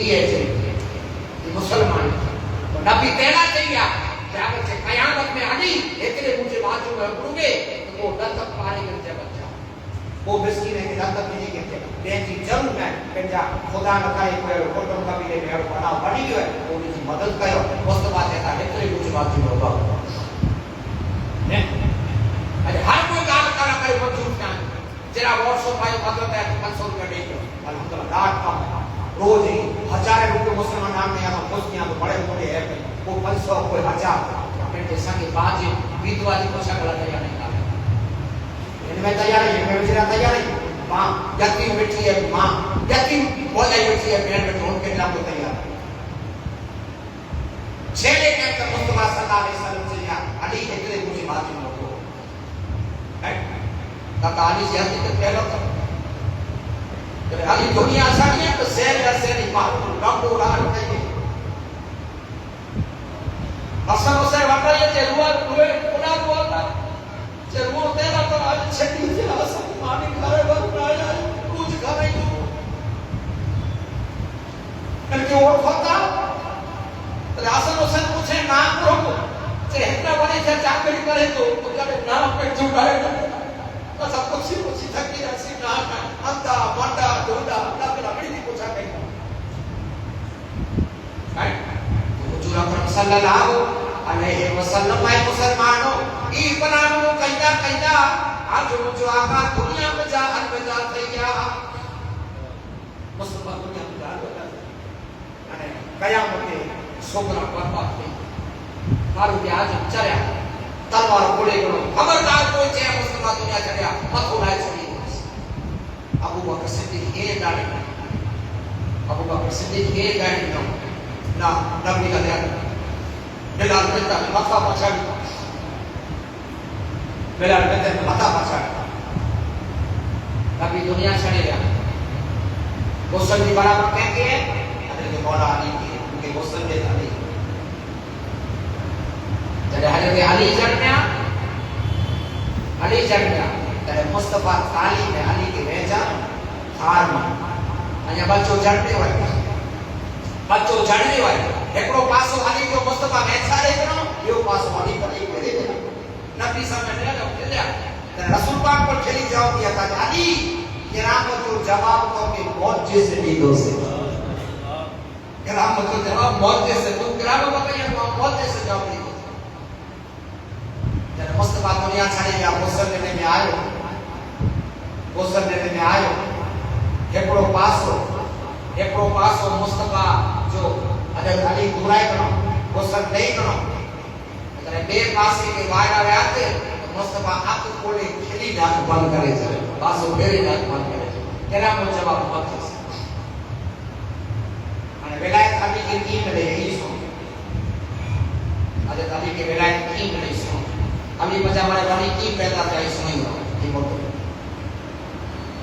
ये है ये मुसलमान तो नबी तेरा चाहिए कि अगर से कयामत में अली एकरे मुझे बाजू में पड़ोगे तो वो दस्तक पाने के लिए बच्चा वो मिस्किन है कि दस्तक नहीं के बेटी जरूर है पंजा खुदा न करे कोई कुटुंब का भी ले बना बड़ी है वो की मदद करो उस बात है एकरे मुझे बाजू में होगा ने अरे हर कोई काम करा करे मंजूर ना जरा व्हाट्सएप भाई मतलब है 500 रुपए दे दो अल्हम्दुलिल्लाह लाख काम रोज ही हजारों रुपए मुसलमान नाम में यहाँ मुस्लिम तो बड़े बड़े है वो 500 कोई 1000 अपने जैसा के बाद विधवा जी को शकल तैयार नहीं कर इनमें तैयार है मैं विचार तैयार है मां यतीम बैठी है मां यतीम बोले बैठी है बहन बैठी उनके नाम को तैयार छेले के अंदर मुस्तफा सल्लल्लाहु अलैहि वसल्लम से या अली इतने मुझे बात में हो है का अली से हकीकत पहला था अली दुनिया आसानी है तो शेर या शेर मालूम डॉक्टर उड़ान कहिए असल से वाटा ये चलुआ हुए उड़ा बोलता चलुआ तेरा तो आज छठी से आसन पानी खाए वर उड़ाया कुछ खाए तो करके और होता तो आसन से पूछे नाम रोको से हेतना बने से चाकरी करे तो करे नाम पे जुड़ाए तो सब कुछ थकी रसी ना अंता माटा दोड़ा लगना बड़ी थी पूछा कहीं है हुजूर अकरम सल्लल्लाहु अलैहि वसल्लम भाई मुसलमानों ई बनानो कहिदा आज जो आका दुनिया में जा अलविदा थैया मुसलमान दुनिया में जा अलविदा अने कयामत के सोगरा बर्बाद थई मारू के आज चल्या तलवार घोड़े गणो खबरदार कोई चे मुसलमान दुनिया चल्या मथो लाए चली अबू बकर सिद्दीक ये दाढ़ी अबू बकर सिद्दीक ये दाढ़ी ना नबी का ध्यान बिलाल कहता है माथा पछाड़ बिलाल कहते हैं माथा पछाड़ नबी दुनिया छड़े गया गोसल जी बराबर कहते हैं हजरत मौला अली के उनके गोसल दे अली जब हजरत अली जन्मया तेरे मुस्तफा तालीम है अली के भेजा थार में अने बच्चो जड़ने वाले एकड़ो पासो अली जो मुस्तफा वेचा रे करो यो पासो अली पर एक करे नबी सामने ले लो ले तेरे रसूल पाक पर चली जाओ दिया था अली किरामत को जवाब तो के मौत जैसे नींदों से किरामत को जवाब मौत जैसे तुम किरामत को कहिए मौत जैसे जवाब दी तेरे मुस्तफा दुनिया छाड़े या गोसल लेने में आयो एकड़ो पासो मुस्तफा जो हजरत अली घुराए करो गोसल नहीं करो अगर बे पासे के वायरा आते तो मुस्तफा आंख खोले खिली नाक बंद करे चले पासो मेरे नाक बंद करे तेरा को जवाब मत अने विलायत अली की टीम ले यही सो हजरत अली के विलायत टीम ले सो अली बजा मारे वाली टीम पैदा जाई सुनी हो ये बोल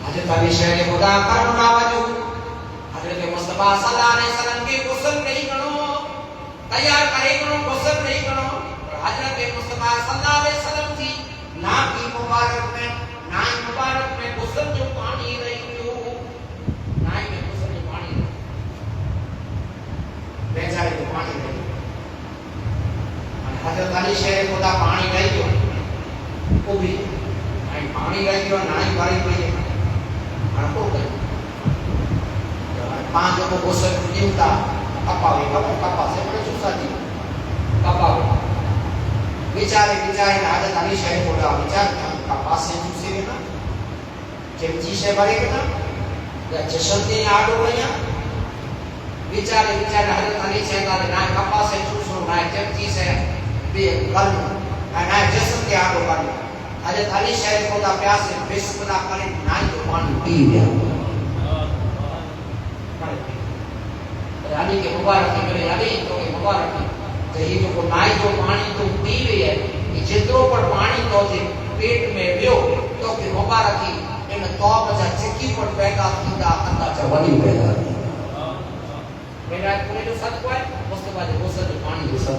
हजरत अली शेर खुदा करम नावाजो हजरत मुस्तफा सल्लल्लाहु अलैहि वसल्लम के गुस्ल नहीं करो तैयार करे करो गुस्ल नहीं करो हजरत मुस्तफा सल्लल्लाहु अलैहि वसल्लम जी ना की मुबारक में गुस्ल जो पानी रही जो ना में गुस्ल जो पानी बेचारे को पानी रही हजरत अली शेर खुदा पानी रही जो वो भी पानी रही जो ना ही भरी पड़ी को पांच को गोसल जीवता कपावे कपा से बड़े सुसा जी कपावे विचारे हजरत अली शेर खुदा विचार कपा से सुसे ना चमची से भरे ना या जशती आडो भैया विचारे हजरत अली शेर का ना कपा से सुसो ना चमची से बे कल ना जशती आडो कर हजरत अली शेर खुदा प्यास से बिस्मिल्लाह करे ना तो पानी पी गया अली के मुबारक करे अली तो के मुबारक तो ये जो नाई जो पानी तो पी वे है ये जितरो पर पानी तो जे पेट में वियो तो के मुबारक इन तौब जा चिकी पर पैदा थींदा अंदा च वडी पैदा मेरा पूरे जो सच को है मुस्तफा जे गोसल जो पानी जो सच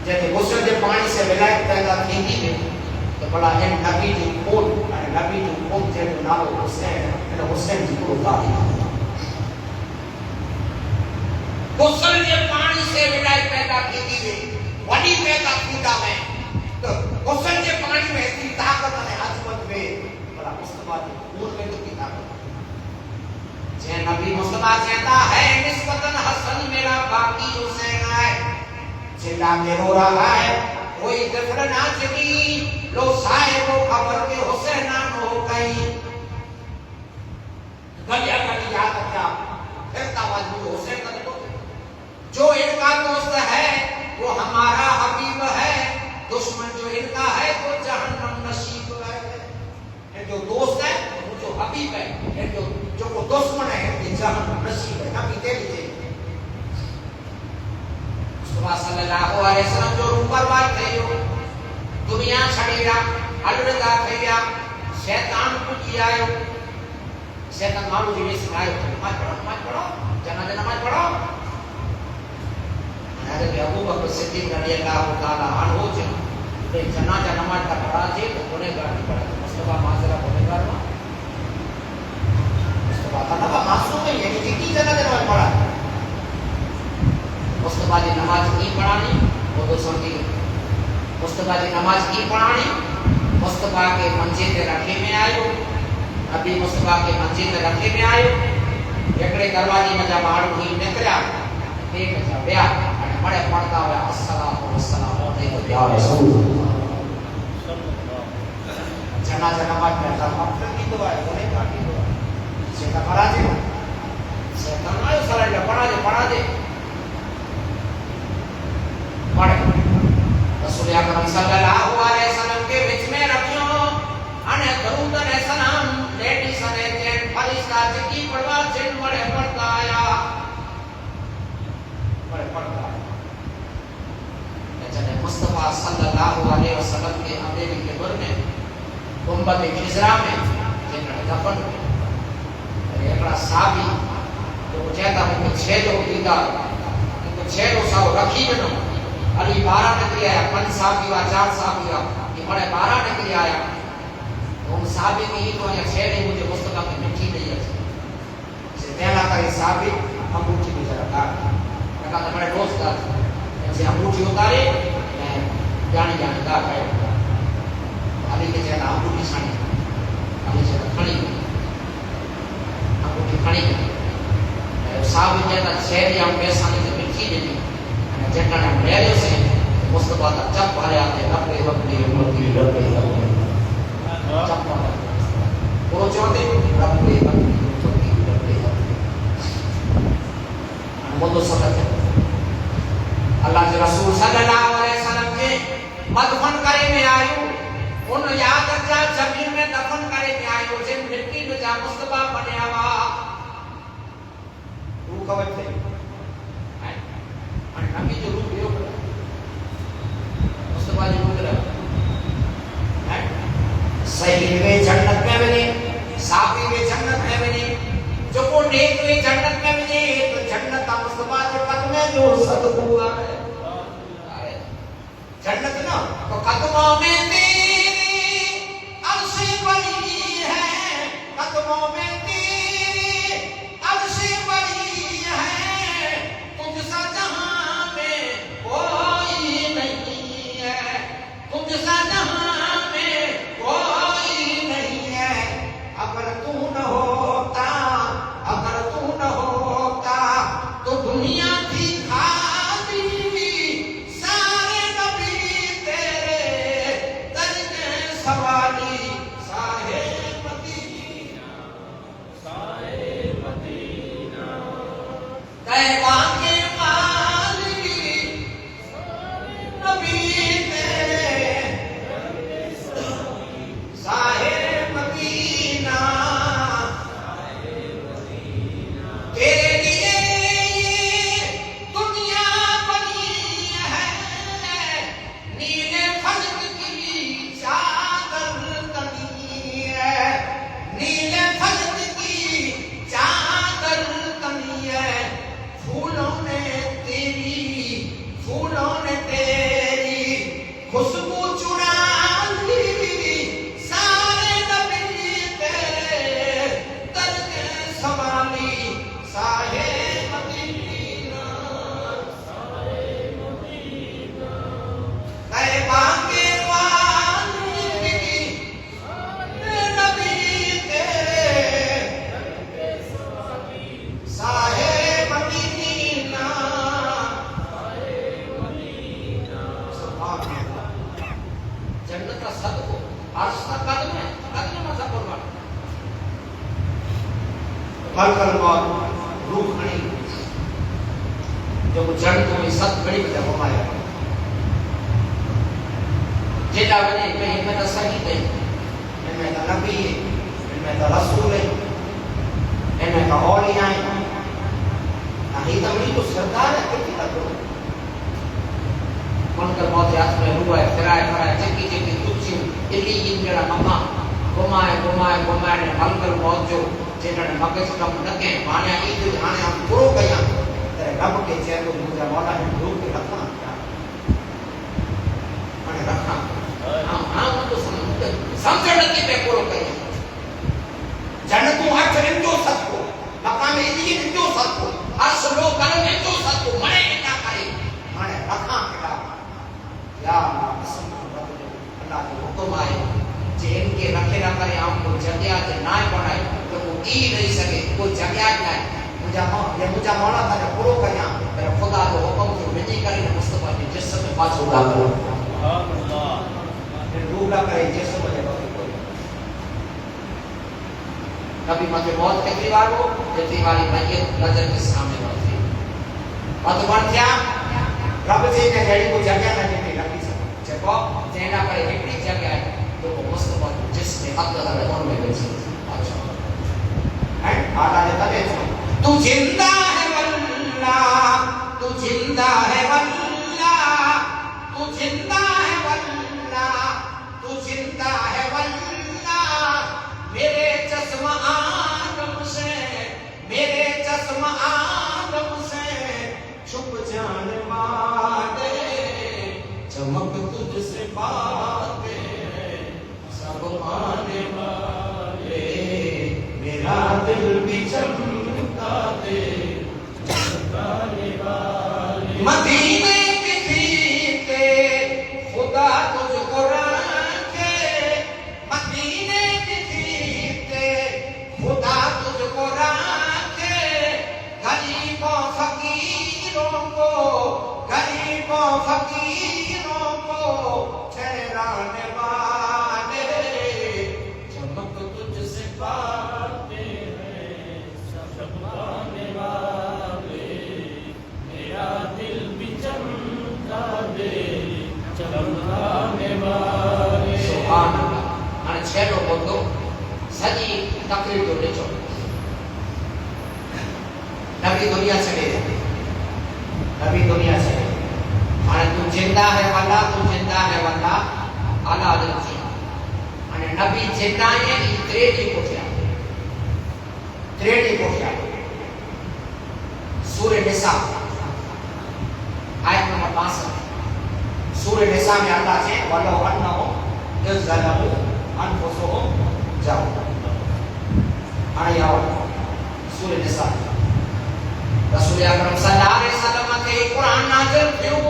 जैसे गोसल जे पानी से विलायत पैदा थींदी है तो बड़ा है नबी जो कोट जे नालो हुसैन जी को तारीफ गुसल जे पानी से विलाई पैदा की वे वडी पैदा थींदा में तो गुसल जे पानी में एतरी ताकत है अजमत में बड़ा मुस्तफा के खून में की ताकत जे नबी मुस्तफा कहता है निस्बतन हसन मेरा बाकी हुसैन है चिल्ला के रो रहा है कोई दफन ना चली लो साहिब खबर के हुसैन ना हो गई गलिया का याद रखा फिर तावाजु हुसैन का जो इनका दोस्त है वो हमारा हबीब है दुश्मन जो इनका है वो जहन्नम नसीब है ये जो दोस्त है वो जो हबीब है ये जो वो दुश्मन है ये जहन्नम नसीब है नबी दे दीजिए मुस्तफा सल्लल्लाहु अलैहि वसल्लम जो ऊपर बात थे यो दुनिया छड़ीरा अलविदा थईया शैतान पूजी आयो शैतान मारू जी सिखायो नमाज पढ़ो जनाजा नमाज पढ़ो हज़रत अबू बकर सिद्दीक रज़ियल्लाहु ताला अन्हु जो जनाजा नमाज का पढ़ा जे तो गुनहगार नहीं पढ़ा मुस्तफा माजरा गुनहगार ना मुस्तफा का नबा मासूम है यानी कि जनाजा नमाज पढ़ा मुस्तफा जी नमाज की पढ़ानी वो तो समझी मुस्तफा जी नमाज की पढ़ानी मुस्तफा के मंजे ते रखे में आयो अभी मुस्तफा के मंजे ते रखे में आयो एकड़े दरवाजे में जब माण्हू ही निकरिया ते में जा विया बड़े पढ़ता हुआ अस्सलातु वस्सलामु अलैका या रसूल जनाजा नमाज में था मफरत की दुआ है गुनहगार की दुआ से पढ़ा दे से तमाम सलाह पढ़ा दे पढ़े रसूल अकरम सल्लल्लाहु अलैहि वसल्लम के बीच में रखियो अने दरूद ने सलाम लेडी सने चैन फरिश्ता की पढ़वा चैन बड़े पढ़ता आया बड़े पढ़ता जने मुस्तफा सल्लल्लाहु अलैहि वसल्लम के अमीर के घर में गुंबद खिजरा में जिन दफन एकड़ा साबी तो कहता है कि छेदो दीदा तो छेदो साव रखी बनो अली 12 निकली आया 5 साबी वा 4 साबी वा ये बड़े 12 निकली आया उन साबी की तो या छेदे मुझे मुस्तफा की मिट्टी नहीं है से पहला का साबी हम मुट्ठी में रखा लगा तो बड़े दोस्त था से अंगूठी उतारे जानी दा है अली के जगह अंगूठी सानी अली से खड़ी अंगूठी खड़ी साहब जगह शेर या पैसा ने मिट्टी दे दी जगह ने मेरे से मुस्तफा का जब आया थे अपने वक्त मूर्ति रखे जब वो जोते अपने वक्त मूर्ति रखे वो तो सब अल्लाह के रसूल सल्लल्लाहु अलैहि वसल्लम के मदफन करे में आयो उन याद रखा जमीन में दफन करे में आयो जिन मिट्टी में जा मुस्तफा बने आवा रूह कवर थे और नबी जो रूह यो मुस्तफा जो रूह है सही वे जन्नत में बने साफी वे जन्नत में बने जो को नेक वे जन्नत में बने तो जन्नत का मुस्तफा जो कदम में जो सदगु आवे जन्नत ना तो कदमों में तेरी अर्श बड़ी है कदमों में तेरी अर्श बड़ी है तुझसा जहां में कोई नहीं है तुझसा जहां में कोई नहीं है अगर तू न होता तो दुनिया थी खाली सारे नबी तेरे मलकल मौत रूह खणी जो जड़ को में सत घड़ी बजा घुमाया जेला वने कहीं में तो सही नहीं इनमें तो नबी है इनमें तो रसूल है इनमें तो औलिया है नहीं तो मेरी तो सरकार है कितनी लगो मलकल मौत याद में हुआ है फिराए चक्की चक्की कुछ इल्ली इन जरा मम्मा घुमाए ने मलकल मौत जो जेने मगज कम लगे माने ई जो हाने हम पूरो कया ते रब के चेर को मुझे मौला ने रूप के रखना माने रखना हां तो समझ लगी पे पूरो कया जन्नतु अठ इंदो सको मकाम इदी इंदो सको असलो करम इंदो सको मने क्या करे माने रखना केड़ा या कसम अल्लाह के हुक्म आए जेन के रखे ना करे हमको जगह जे ना बनाए तो वो ई नहीं सके कोई जगह ना मुझा मौला था पूरो कया पर खुदा को हुक्म जो विधि करे मुस्तफा के जिस्म में पाछो डालो सुभान अल्लाह फिर रूह ना करे जिस्म में बाकी कोई कभी मत मौत कितनी बार हो जितनी बारी मैयत नजर के सामने होती मत बन क्या रब से ने जड़ी को जगह ना देती रखी सको जको जेना करे इतनी जगह है तो वो मुस्तफा के जिस्म में अकल और मन में बैठी अच्छा है आला ने तबे तू जिंदा है वल्ला तू जिंदा है वल्ला तू जिंदा है वल्ला तू जिंदा है वल्ला मेरे चश्मा आदम से छुप जाने वाले चमक तुझसे बातें सब पाने वाले मेरा दिल भी चमका दे चमकाने वाले मदीने की सीते खुदा तुझको रखे मदीने की सीते खुदा तुझको रखे गरीबों फकीरों को ठहराने वाले चमक तुझसे पाते हैं चमकाने वाले मेरा दिल भी चमका दे चमकाने वाले सुभान अल्लाह અને છેલ્લો મુદ્દો સજી તકરીર જો લેજો नबी दुनिया छड़े અને તું जिंदा है वल्ला आला हजरत અને નબી जिंदा है ઈ ત્રેડી કોઠિયા सूरह निसा आयत नंबर 62 सूरह निसा में अल्लाह से वलो अन्नहु यज़लमु अनफुसुहुम जाओ आया सूरह निसा रसूल अकरम सल्लल्लाहु अलैहि वसल्लम के कुरान नाज़िल थियो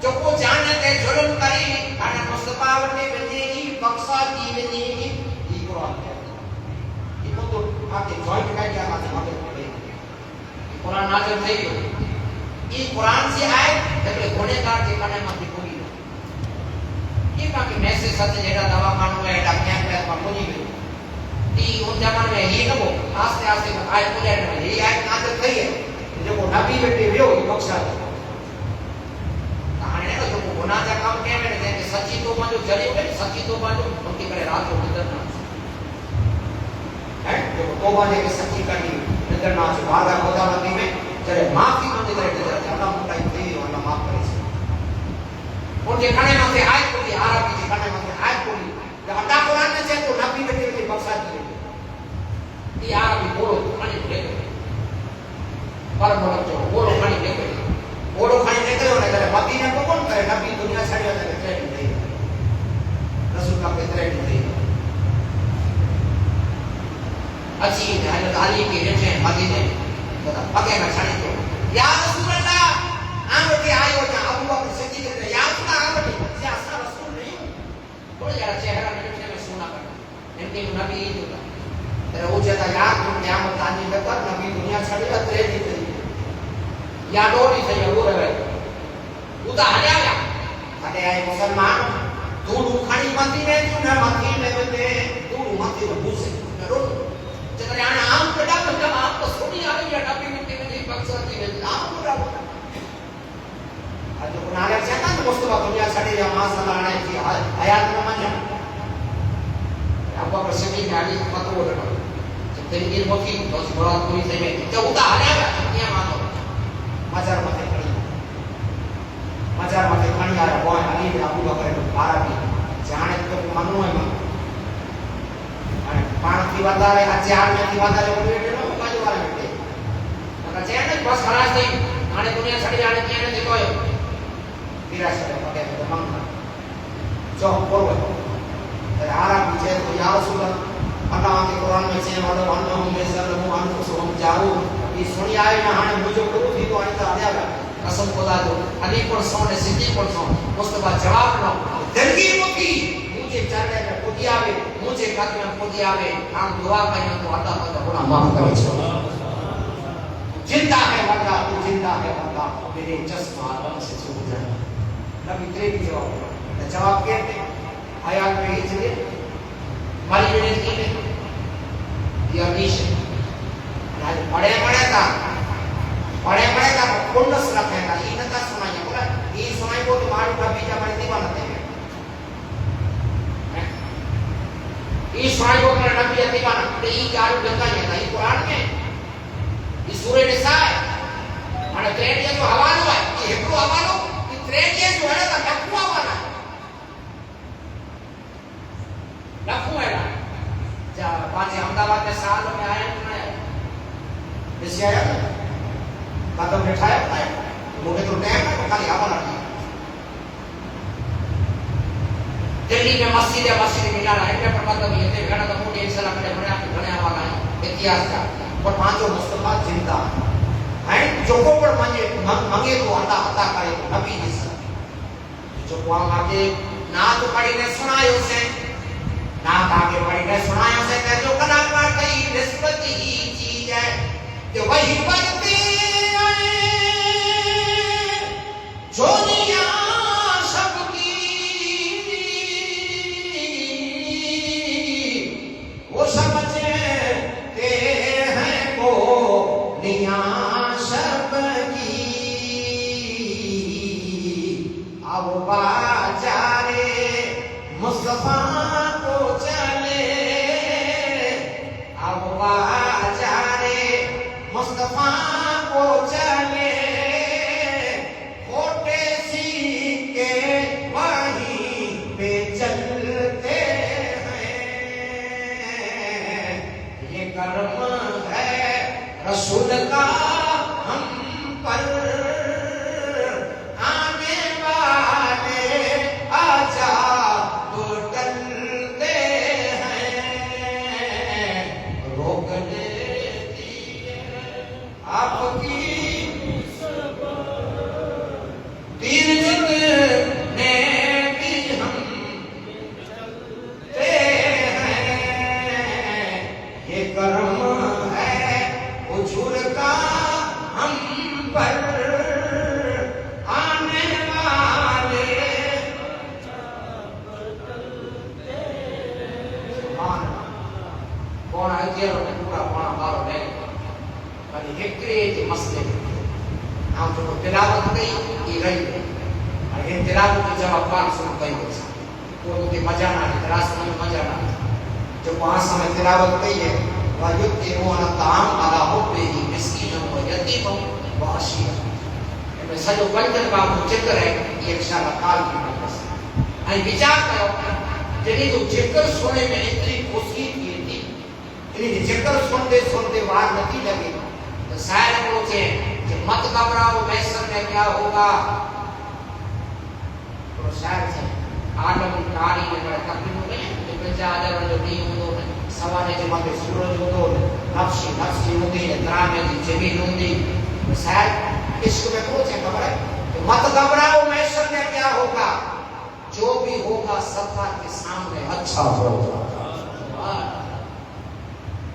जो को जानते जुल्म करी अने मुस्तफा वटे वने ई बख्शा दी वने ई कुरान ई तो आके जॉइंट का क्या बात है कुरान नाज़िल थियो ई कुरान से आए એટલે ગુનેગાર के कने માંથી પૂરી ई बाकी मैसेज सच जेड़ा दवा खानो है एडा कैंप में पूरी गई ई उन जमाने में ही न वो आस्ते आस्ते आए पूरे में ये आए नाज़िल થઈ है जो नबी बेटे वियो ई बख्शा कहानी ने जो गुनाह का काम के में ने सच्ची तो जो जरियो है सच्ची तो जो उनके करे रात को निंदर ना है जो तौबा ने के सच्ची करनी निंदर ना से बाहर खुदा नबी में जरे माफी मांगे करे जरे अल्लाह मुटाई दे अल्लाह माफ करे उनके खाने में से आयत को आरबी के खाने में से आयत को जब अल्लाह कुरान ने से तो नबी बेटे के बख्शा दी ये आरबी बोलो खाने को लेकर पर बोलो जो बोलो खाने लेकर बोलो खाने लेकर और अगर मदीने को कौन करे नबी दुनिया छाड़िया करे ट्रेनिंग दे रसूल का ट्रेनिंग दे अच्छी हजरत अली के बेटे मदीने बता पके में छाड़ी तो या रसूल अल्लाह आमते आयो या अबू बकर सिद्दीक ने या सुना आमते या सा रसूल नहीं बोले यार चेहरा बेटे में सुना कर इनके नबी जो था तेरे वो जदा याद तुम क़यामत आने तक नबी दुनिया छाड़िया ट्रेनिंग दे या डोरी से वो रहे उदा हल्या अरे आए मुसलमान तू खानी मती ने तू न मती ने बते तू मती ने बुसे करो जकरे आने आम कड़ा मुस्तफा दुनिया छड़ी या मां सलाने की हयात न मन अबू बकर सिद्दीक ने अली मत वो रखो जब तेरी गिर मोती तो उस मुराद पूरी सही में जब उदा हरिया दुनिया मानो मजार मते खड़ी आया वो अली ने अबू बकर को बारा भी जाने तो मनो है पाण की वादारे अचार में की वादारे वो बेटे नो बाजू वाले बेटे नका चेने बस खलास थी आने दुनिया छड़ी जाने किए ने देखो विराश है पके तो मंग जो बोलो आराम पीछे तो या रसूल अल्लाह के कुरान में से वालो अन्न में सल्लल्लाहु अलैहि वसल्लम जाओ ये सुनी आए ना हाने मुझे करू थी तो आने आया कसम खुदा दो अली पर सोने सिद्दीक पर सो मुस्तफा जवाब लो दरगी मुकी मुझे चरणे में पुजी आवे मुझे कद में पुजी आवे हम दुआ करियो तो अल्लाह का गुनाह माफ करे छो जिंदा है बंदा तू जिंदा है बंदा मेरे चश्मा आदम से छूट जाए नबी तेरे भी जवाब कहते आयात में इसलिए मारी बेटे की ने ये अमीश आज बड़े था पुण्य रखेगा ये न था सुनाइए बोला ये सुनाई को तुम्हारी नबी जब दीवाना थे ये सुनाई को मेरा नबी दीवाना ये चालू गंगा है ये कुरान में ये सूरह निसा है माने त्रेडिया जो हवालो है ये हेब्रू हवालो ये त्रेडिया जो है ना लखू हवाला लखू है ना जा पांच अहमदाबाद में साल में आए ना इससे आया कदम बैठाया आया मुझे तो टाइम है खाली हवाला दिल्ली में मस्जिद मिला है पे पर मतलब ये थे घड़ा तो मोटी इंशाल्लाह करे बड़े आप घणे हवाला है इतिहास का पर पांचों मुस्तफा जिंदा है जो को पर मांगे तो अल्लाह अता करे तो नबी जिसा जो को आगे ना तो पढ़ी ने सुनायो से ना आगे पढ़ी ने सुनायो से कि जो कलाकार कई निस्बत ही चीज है कि वही बनते आए जो दुनिया सबकी वो समझते हैं को दुनिया सबकी अब बाजारे मुस्तफा को चले अब बाजारे मुस्तफा को चले खोटे सीके वहीं पे चलते हैं ये कर्म है रसूल का हम पर आने वाले आजा तो टलते हैं रोक लेती है आपकी तीर जितने भी हम चलते हैं ये कर्म है उछूर का हम पर आने वाले कौन है जेरो ने पूरा पाना बारो ले कभी हिकरे जे मसले हम तो तिलावत कई ये रही और ये तिलावत के जवाब पान सुन कई हो तो के मजा ना इतरास में मजा ना जो वहां समय तिलावत कई है वयुतिमुन ताम अला हुब्बिही मिस्कीन व यतीम व अशीर में सजो पंचन का जिक्र है ये इंशाअल्लाह काल की बस आई विचार करो जदी तो जिक्र सुने में इतनी खुशी थी इन्हीं जिक्र सुनते वार नती लगी तो शायर पूछे कि मत घबराओ मैसर में क्या होगा तो शायर से आलम कारी में बड़ा तकलीफ हो गई तो बच्चा आदर जो नहीं हो सवाने जो मत सूरज हो नफ्सी होगी ड्रामे की जमीन होगी तो शायर इश्क में पूछे खबर है तो मत घबराओ मैसर में क्या होगा जो भी होगा सरकार के सामने अच्छा होगा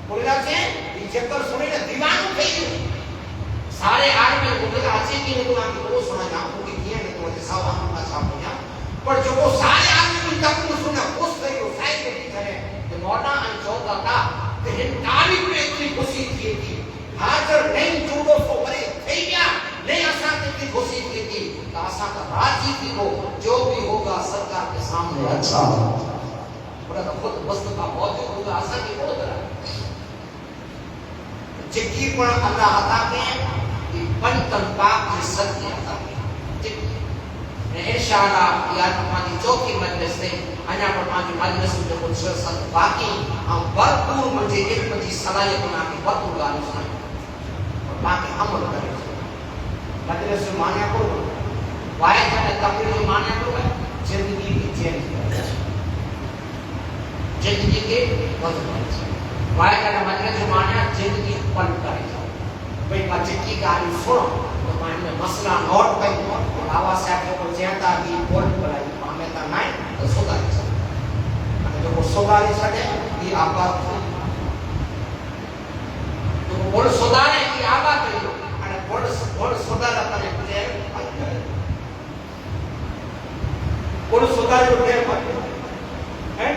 बोला से ये चक्कर सुने ना दीवानो થઈ ગયો सारे आदमी को बोला अच्छी की तो आप को सुना जा को किए ने तो सावा का सामने जा पर जो वो सारे आदमी तक को सुना खुश થઈ ગયો સાઈ के करे तो मोटा अन चौथा था कि इन तारीख में इतनी खुशी थी हाजर नहीं चूड़ो सो परे થઈ ગયા नहीं आसा इतनी खुशी थी तो आसा का राजी थी वो पर तो खुद मुस्तफा मौजूद हुआ असा की कोन तरह जेकी पण अल्लाह अता के कि पंतन पाक की सत्य अता के ने इंशाअल्लाह या हमारी चौथी मजलिस से अन्या पर हमारी मजलिस जो कुछ संत बाकी हम भरपूर मुझे इल्म की सलाहियत ना की भरपूर गाल सुनाई और बाकी अमल करें मजलिस माने को वाय जने तकरीर माने को जिंदगी की चेंज जिंदगी के बदल वाय जने मजलिस माने जिंदगी पलट कर जाओ भाई बच्चे की गाली सुनो तो माइंड में मसला नोट कई और आवाज से आपको को ज्यादा भी बोल बनाई हमें तो नहीं तो सुधार जो वो सुधार सके ये आबाद तो बोल सुधारे की आबाद करियो અને બોલ સુધારા કરે ફેર બોલ સુધાર્યો ફેર મત હે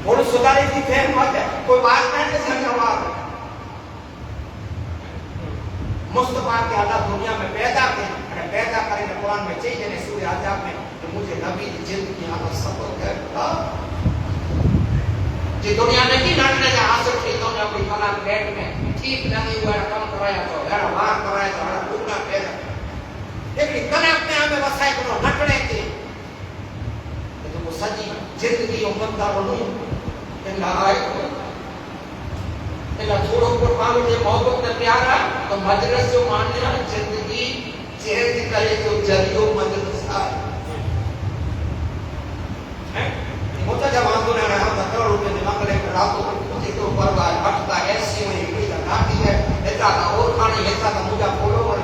બોલ સુધારી થી ફેર મત કોઈ વાત નહીં કે જવાબ मुस्तफा के अल्लाह दुनिया में पैदा करे कुरान में चाहिए ने सूर्य आजाब में तो मुझे नबी की जिंदगी आना सफर कर जे दुनिया में की नाटने का हासिल की तो ना कोई फलान बेड में ठीक नहीं हुआ काम कराया तो यार वार कराया तो हमारा पूरा पैदा लेकिन कने अपने आप में वसाई को नटने के तो वो सजी जिंदगी उम्मत का नहीं इन आए इला थोड़ो को पालो के मोहब्बत में प्यार है तो मजलिस जो मानने जिंदगी चेंज करे तो जरियो मजलिस है मोटा जवान तो ना हम 10 रुपए दिमाग ले रातों को तो परवाह हटता ऐसी में कोई नाटी है इतना का और खाने इतना का मुझे बोलो और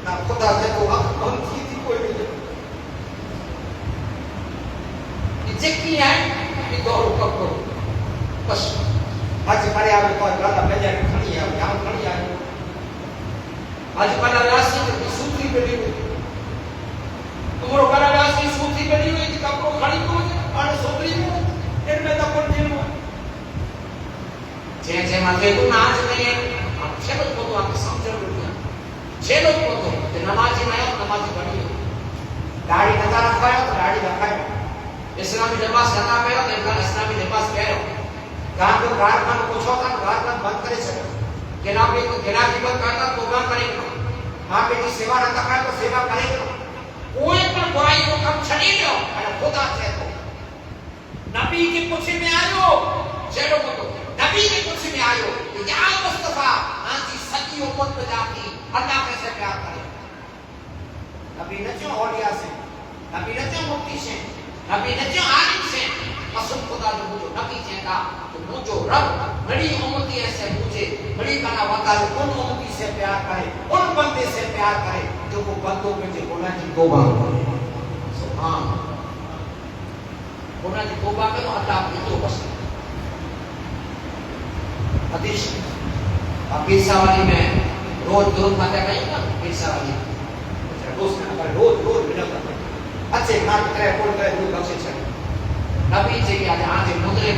ना खुदा से तो हम चीज कोई नहीं जेकी है कि दो रुपए को बस आज करे आवे तो गाला भेजा खड़ी है यहां खड़ी है आज कला राशि की सूत्री पे दी तुमरो कला राशि सूत्री पे दी हुई कपड़ो खड़ी को और सूत्री में इनमें तो कोई दिन जे जे माथे तू नाच नहीं आप छेलो को तो आप समझ लो छेलो को तो नमाजी में नमाजी पढ़ी दाढ़ी नता रखायो तो दाढ़ी रखायो इस्लामी लिबास नता पहनो तो इस्लामी लिबास पहनो गांव को कारखाना पूछो था कारखाना बंद करे छे केना की बंद करता तो काम करेगा हां बेटी सेवा न करे तो सेवा करेगा कोई पण बुराई को काम छड़ी लो અને खुदा से तो नबी के पूछे में आयो चलो को नबी के पूछे में आयो या मुस्तफा आजी सच्ची उम्मत पे जाती अल्लाह कैसे प्यार करे नबी ने जो औलिया से नबी ने जो मुक्ति से नबी ने जो आलिम से कसम खुदा जो मुझे नबी चेता तो मुझे रब बड़ी उम्मती से मुझे बड़ी कना वता उन उम्मती से प्यार करे उन बंदे से प्यार करे जो वो बंदों में जो गुनाह की तौबा करे सुभान गुनाह की तौबा करो अल्लाह की तो बस हदीस पीसा वाली में रोज माता कहीं ना पीसा वाली रोज बिना अच्छे मार करे बोल करे दूध बख्शे छे नबी जी के आज मुद्रे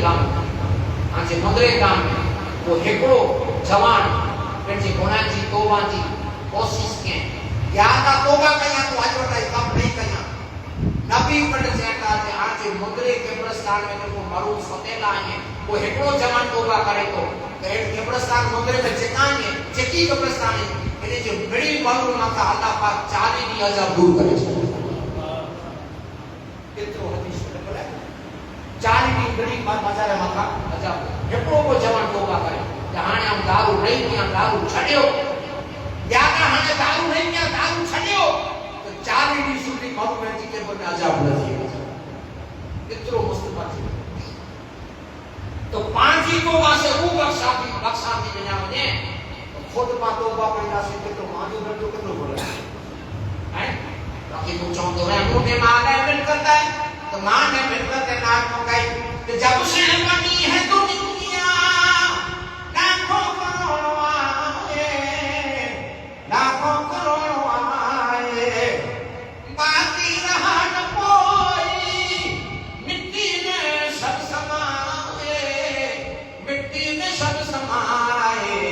गांव में वो हिकड़ो जवान पंहिंजे गुनाह जी तौबा जी कोशिश के या ना तौबा कया तो आज वटा कम नहीं कया नबी पर चेता जे आज मुद्रे कब्रिस्तान में को मरूद सतेला है वो हिकड़ो जवान तौबा करे तो कब्रिस्तान मुद्रे में चेकाने चेकी कब्रिस्तान इने जो बड़ी मालूम मथा अल्लाह पाक 40 दी अजाब दूर करे केतरो हदीस बोले 40 दी बड़ी मजारे मथा अजाब हिकड़ो को जवान तौबा करे हाने हम दारू नहीं पिया दारू छड्यो या का हाने दारू नहीं पिया दारू छड्यो तो 40 दी सुधी मालूम है कि बोले अजाब नहीं केतरो मुस्तफा तो पांची को वासे वो बख्शाती बिना वने तो खुद बातो बाप ना से तो मानो न तो कतो बोले हैं बाकी तो चौंदो है मुंह में मां ने मिल करता है तो मां ने मिल करते नाक मंगाई तो जब से बनी है दुनिया लाखों करोड़ों आए बाकी रहा न कोई मिट्टी में सब समाए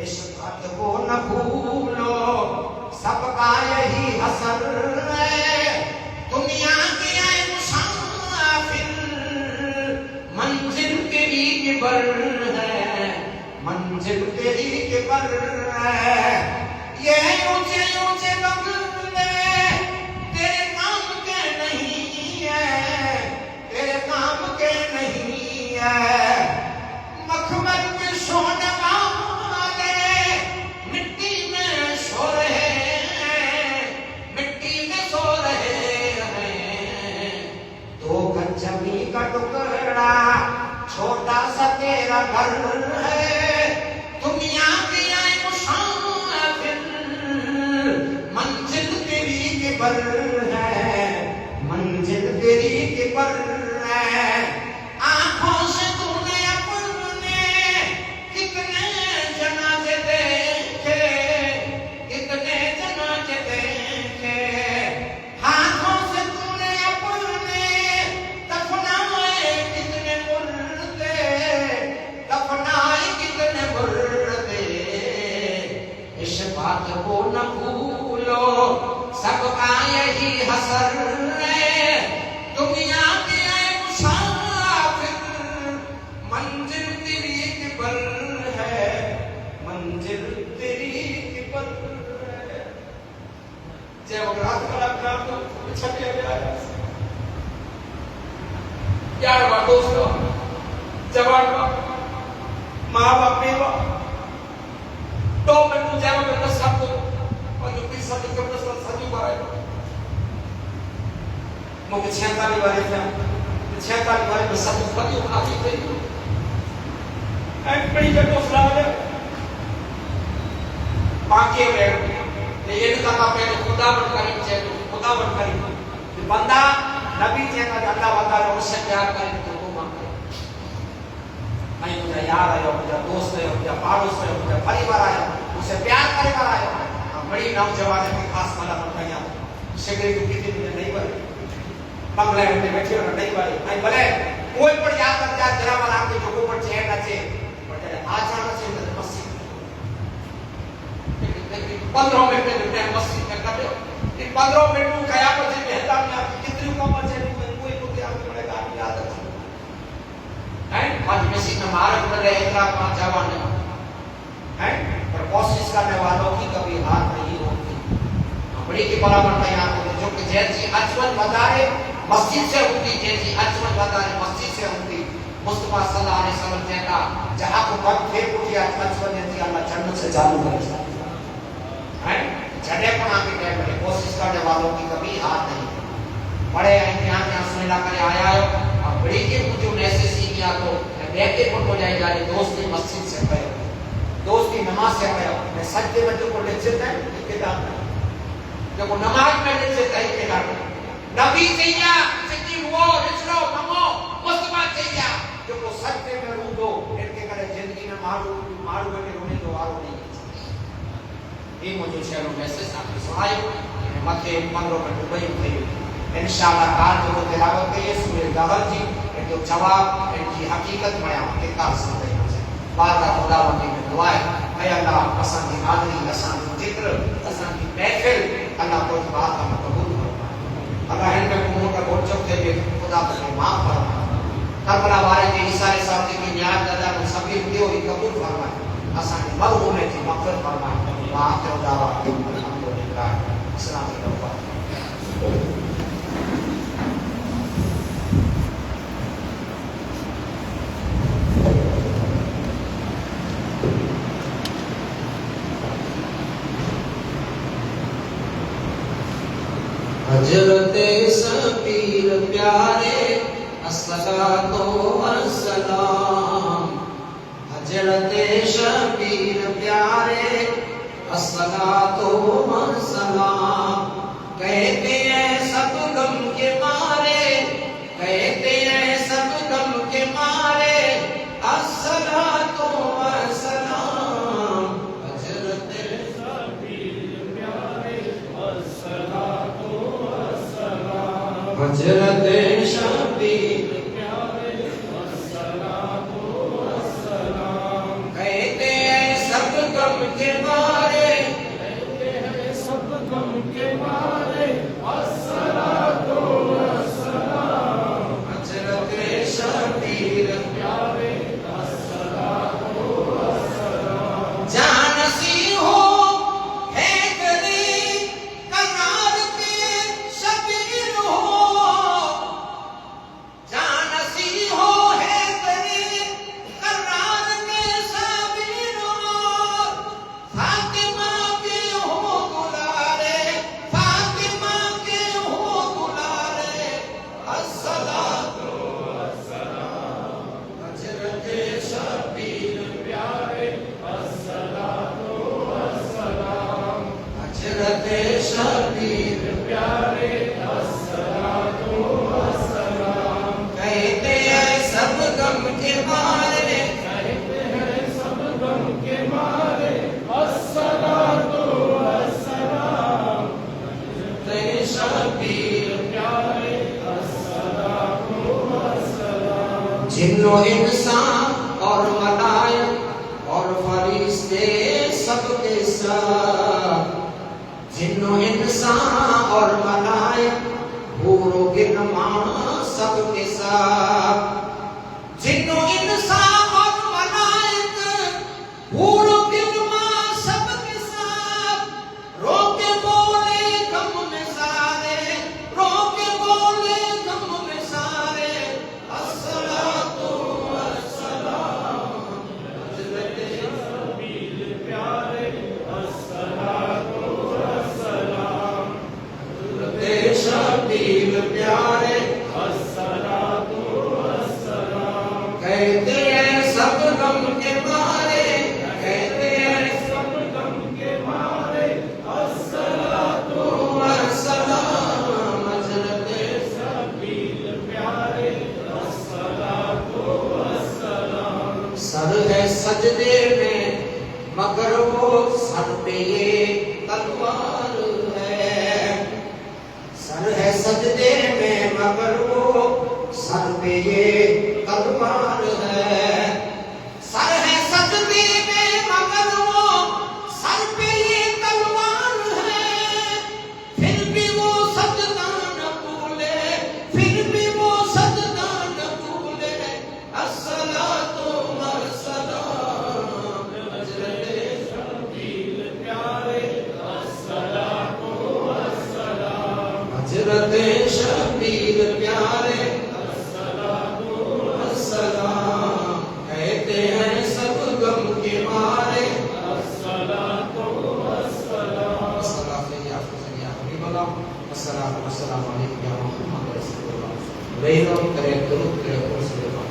इस बात को न भूलो सबका यही असर है दुनिया के بر ہے، منزل تیری کے بر ہے، یہ اونچے اونچے بنگلے تیرے کام کے نہیں ہے، تیرے کام کے نہیں ہے، مخمل میں سونے والے مٹی میں سو رہے ہیں، مٹی میں سو رہے ہیں، دو گز زمین کا ٹکڑا چھوٹا سا تیرا گھر ہے، دنیا کی آئے مسافر، منزل تیری کے بر ہے، منزل تیری کے بر ہے، آنکھوں سے تو نے اپنے کتنے جنازے دیکھے، کتنے جنازے دیکھے، ہاتھوں سے تو نے اپنے دفنائے کتنے مردے، دفنائے کتنے مردے، اس بات کو نہ بھولو سب کا یہی حسر ہے، دنیا کے اے مسافر، منزل تیری کی بر ہے، منزل تیری کی بر ہے۔ جے وہ رات کا اپنا تو چھٹے گیا ہے یار با دوستو، جوان با ماں باپ بیوا تو میں تو جاوا میں سب کو اور جو پیسہ کے کم سے کم سبھی بارے مجھے 46 بارے تھا 46 بارے میں سب کو بڑی آگے گئی ایک بڑی جگہ سنا ہے باقی ہے لیکن کا پہلے خدا بن کریم چاہیے، خدا بن کریم کہ بندہ نبی چاہتا ہے اللہ وعدہ ہے اس سے پیار کرے تو وہ مانگے، میں مجھے یار آیا، مجھے دوست ہے، مجھے پاڑوس ہے، مجھے پریوار آیا، اسے پیار کرے گا آیا، بڑی نوجوان ہے خاص مالا بن گیا، شگری کو کتنی مجھے نہیں بھرے، بنگلے میں بیٹھے ہونا نہیں بھرے، میں بھلے کوئی پر یاد کر جا جرا والا آپ کے جو پر چہر نہ چے پر جائے آج آنا چاہیے تو مسجد 15 منٹ میں مسجد میں کر دو، ان 15 منٹ میں کیا بچے بہتا میں آپ کی کتنی کم بچے کوئی کو کہ آپ کے بڑے گاڑی یاد ہے آج مسجد میں مارک میں رہے اتنا 5 جوان ہے پر کوشش کرنے والوں کی کبھی ہار نہیں ہوتی، بڑی کے برابر تیار ہوتے جو کہ جیسی اجمل بدارے مسجد سے ہوتی، جیسی اجمل بدارے مسجد سے ہوتی، مصطفیٰ صلی اللہ علیہ وسلم کہتا جہاں کو بد پھیر اٹھی اجمل جیسی اللہ جنت سے چالو کرے جڑے پنا کے ٹائم میں کوشش کرنے والوں کی کبھی ہار نہیں، بڑے امتحان میں سنلا کرے آیا ہے اور بڑی کے مجھے ایسے سیکھیا تو بیٹے پر ہو جائے جا رہے دوستی مسجد سے پڑے دوستی نماز سے پڑے میں سجدے میں جو کو لچت ہے کتاب ہے جو نماز میں لچت ہے کتاب ہے نبی چاہیے سکی وہ رچلو نمو مصطفیٰ چاہیے جو کو سجدے میں رو دو ان کے کرے زندگی میں مارو کے رونے دو آرو نہیں یہ مجھے شہروں میں سے ساتھ سنائے مکہ 15 منٹ دبئی تھی انشاءاللہ کار جو تلاوت کے سورہ گہر جی جو جواب ان کی حقیقت میں آپ کے کار سمجھے بار کا خدا بندی میں دعا ہے اے اللہ اسان کی حاضری اسان کی ذکر اسان کی محفل اللہ کو بات ہم قبول فرما اللہ ان میں قوموں کا بہت چک دے خدا پر معاف فرما کربلا والے کے اشارے صاحب کی نیاز دادا کو سبھی دیو قبول فرما اسان کی مرحوم ہے کی مغفرت فرما وآخر دعوانا الحمدللہ السلام علیکم حضرت سبیر پیارے الصلاۃ والسلام، حضرت شبیر پیارے الصلاۃ والسلام، کہتے ہیں سب غم کے مارے، کہتے ہیں سب غم کے مارے الصلاۃ والسلام، حضرت شبیر پیارے الصلاۃ والسلام، حضرت شبیر پیارے الصلاۃ والسلام، کہتے ہیں سب غم کے مارے، کہتے ہیں سب غم کے مارے الصلاۃ والسلام، حضرت شبیر پیارے شبیر پیارے الصلاۃ والسلام کہتے ہیں سب غم کے مارے کہتے ہیں سب غم کے مارے الصلاۃ والسلام شبیر پیارے الصلاۃ والسلام جن و انسان اور ملائک اور فرشتے سب کے ساتھ جن و انسان اور ملائک حور و گنما سب کے ساتھ جن و انسان اور ملائک حور و گنما سب کے ساتھ رو کے بولے غم میں سارے رو کے بولے غم میں سارے الصلاۃ والسلام حضرت شبیر پیارے الصلاۃ والسلام حضرت شبیر پیارے الصلاۃ والسلام کہتے ہیں سب غم کے مارے کہتے ہیں سب غم کے مارے الصلاۃ والسلام حضرت شبیر پیارے الصلاۃ والسلام سر ہے سجدے میں مگر وہ سر پہ یہ تلوار ہے سر ہے سجدے میں مگر وہ سر پہ یہ تلوار ہے سر ہے سجدے میں مگر وہ سر پہ یہ تلوار ہے پھر بھی وہ سجدہ نہ بھولے پھر بھی وہ سجدہ نہ بھولے الصلاۃ والسلام حضرت شبیر پیارے الصلاۃ والسلام حضرت شبیر پیارے الصلاۃ والسلام کہتے ہیں سب غم کے مارے الصلاۃ والسلام السلام علیکم یا حبیب اللہ السلام علیکم یا محمد رسول اللہ رہی کرے درود کرے رسول اللہ